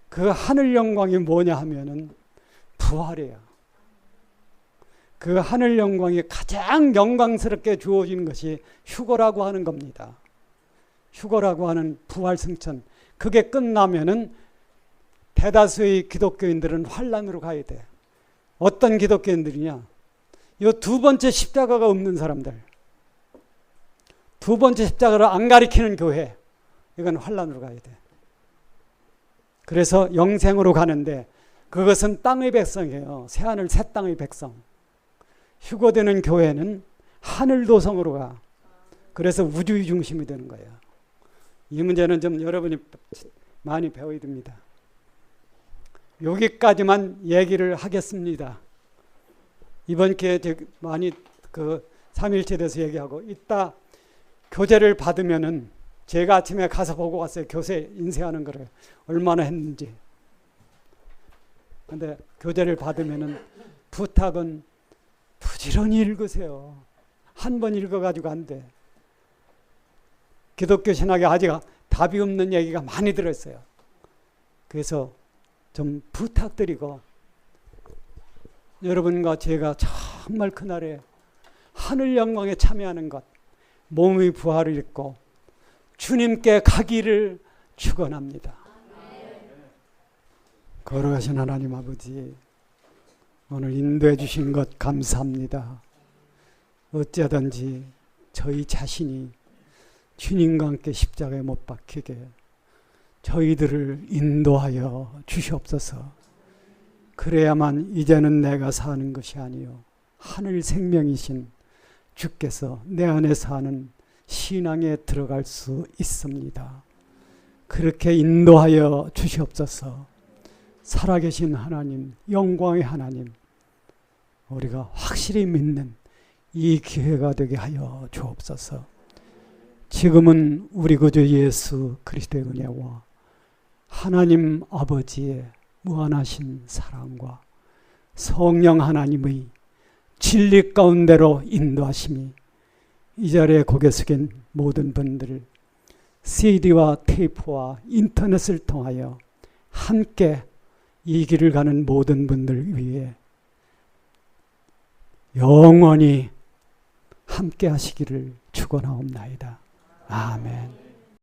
그 하늘 영광이 뭐냐 하면은 부활이에요. 그 하늘 영광이 가장 영광스럽게 주어진 것이 휴거라고 하는 겁니다. 휴거라고 하는 부활 승천. 그게 끝나면은 대다수의 기독교인들은 환란으로 가야 돼. 어떤 기독교인들이냐? 이 두 번째 십자가가 없는 사람들. 두 번째 십자가를 안 가리키는 교회. 이건 환란으로 가야 돼. 그래서 영생으로 가는데 그것은 땅의 백성이에요. 새하늘 새 땅의 백성. 휴거되는 교회는 하늘 도성으로 가. 그래서 우주의 중심이 되는 거예요. 이 문제는 좀 여러분이 많이 배워야 됩니다. 여기까지만 얘기를 하겠습니다. 이번 기회에 많이 그 삼일체에 대해서 얘기하고 이따 교제를 받으면은 제가 아침에 가서 보고 왔어요. 교세 인쇄하는 거를 얼마나 했는지. 근데 교제를 받으면은 부탁은 부지런히 읽으세요. 한 번 읽어가지고 안 돼. 기독교 신학에 아직 답이 없는 얘기가 많이 들어있어요. 그래서 좀 부탁드리고 여러분과 제가 정말 그날에 하늘 영광에 참여하는 것, 몸의 부활을 입고 주님께 가기를 축원합니다. 거룩하신 하나님 아버지, 오늘 인도해 주신 것 감사합니다. 어쩌든지 저희 자신이 주님과 함께 십자가에 못 박히게 저희들을 인도하여 주시옵소서. 그래야만 이제는 내가 사는 것이 아니요 하늘 생명이신 주께서 내 안에 사는 신앙에 들어갈 수 있습니다. 그렇게 인도하여 주시옵소서. 살아계신 하나님, 영광의 하나님, 우리가 확실히 믿는 이 기회가 되게 하여 주옵소서. 지금은 우리 구주 예수 그리스도의 은혜와 하나님 아버지의 무한하신 사랑과 성령 하나님의 진리 가운데로 인도하심이 이 자리에 고개 숙인 모든 분들 CD와 테이프와 인터넷을 통하여 함께 이 길을 가는 모든 분들 위해 영원히 함께 하시기를 축원하옵나이다. 아멘.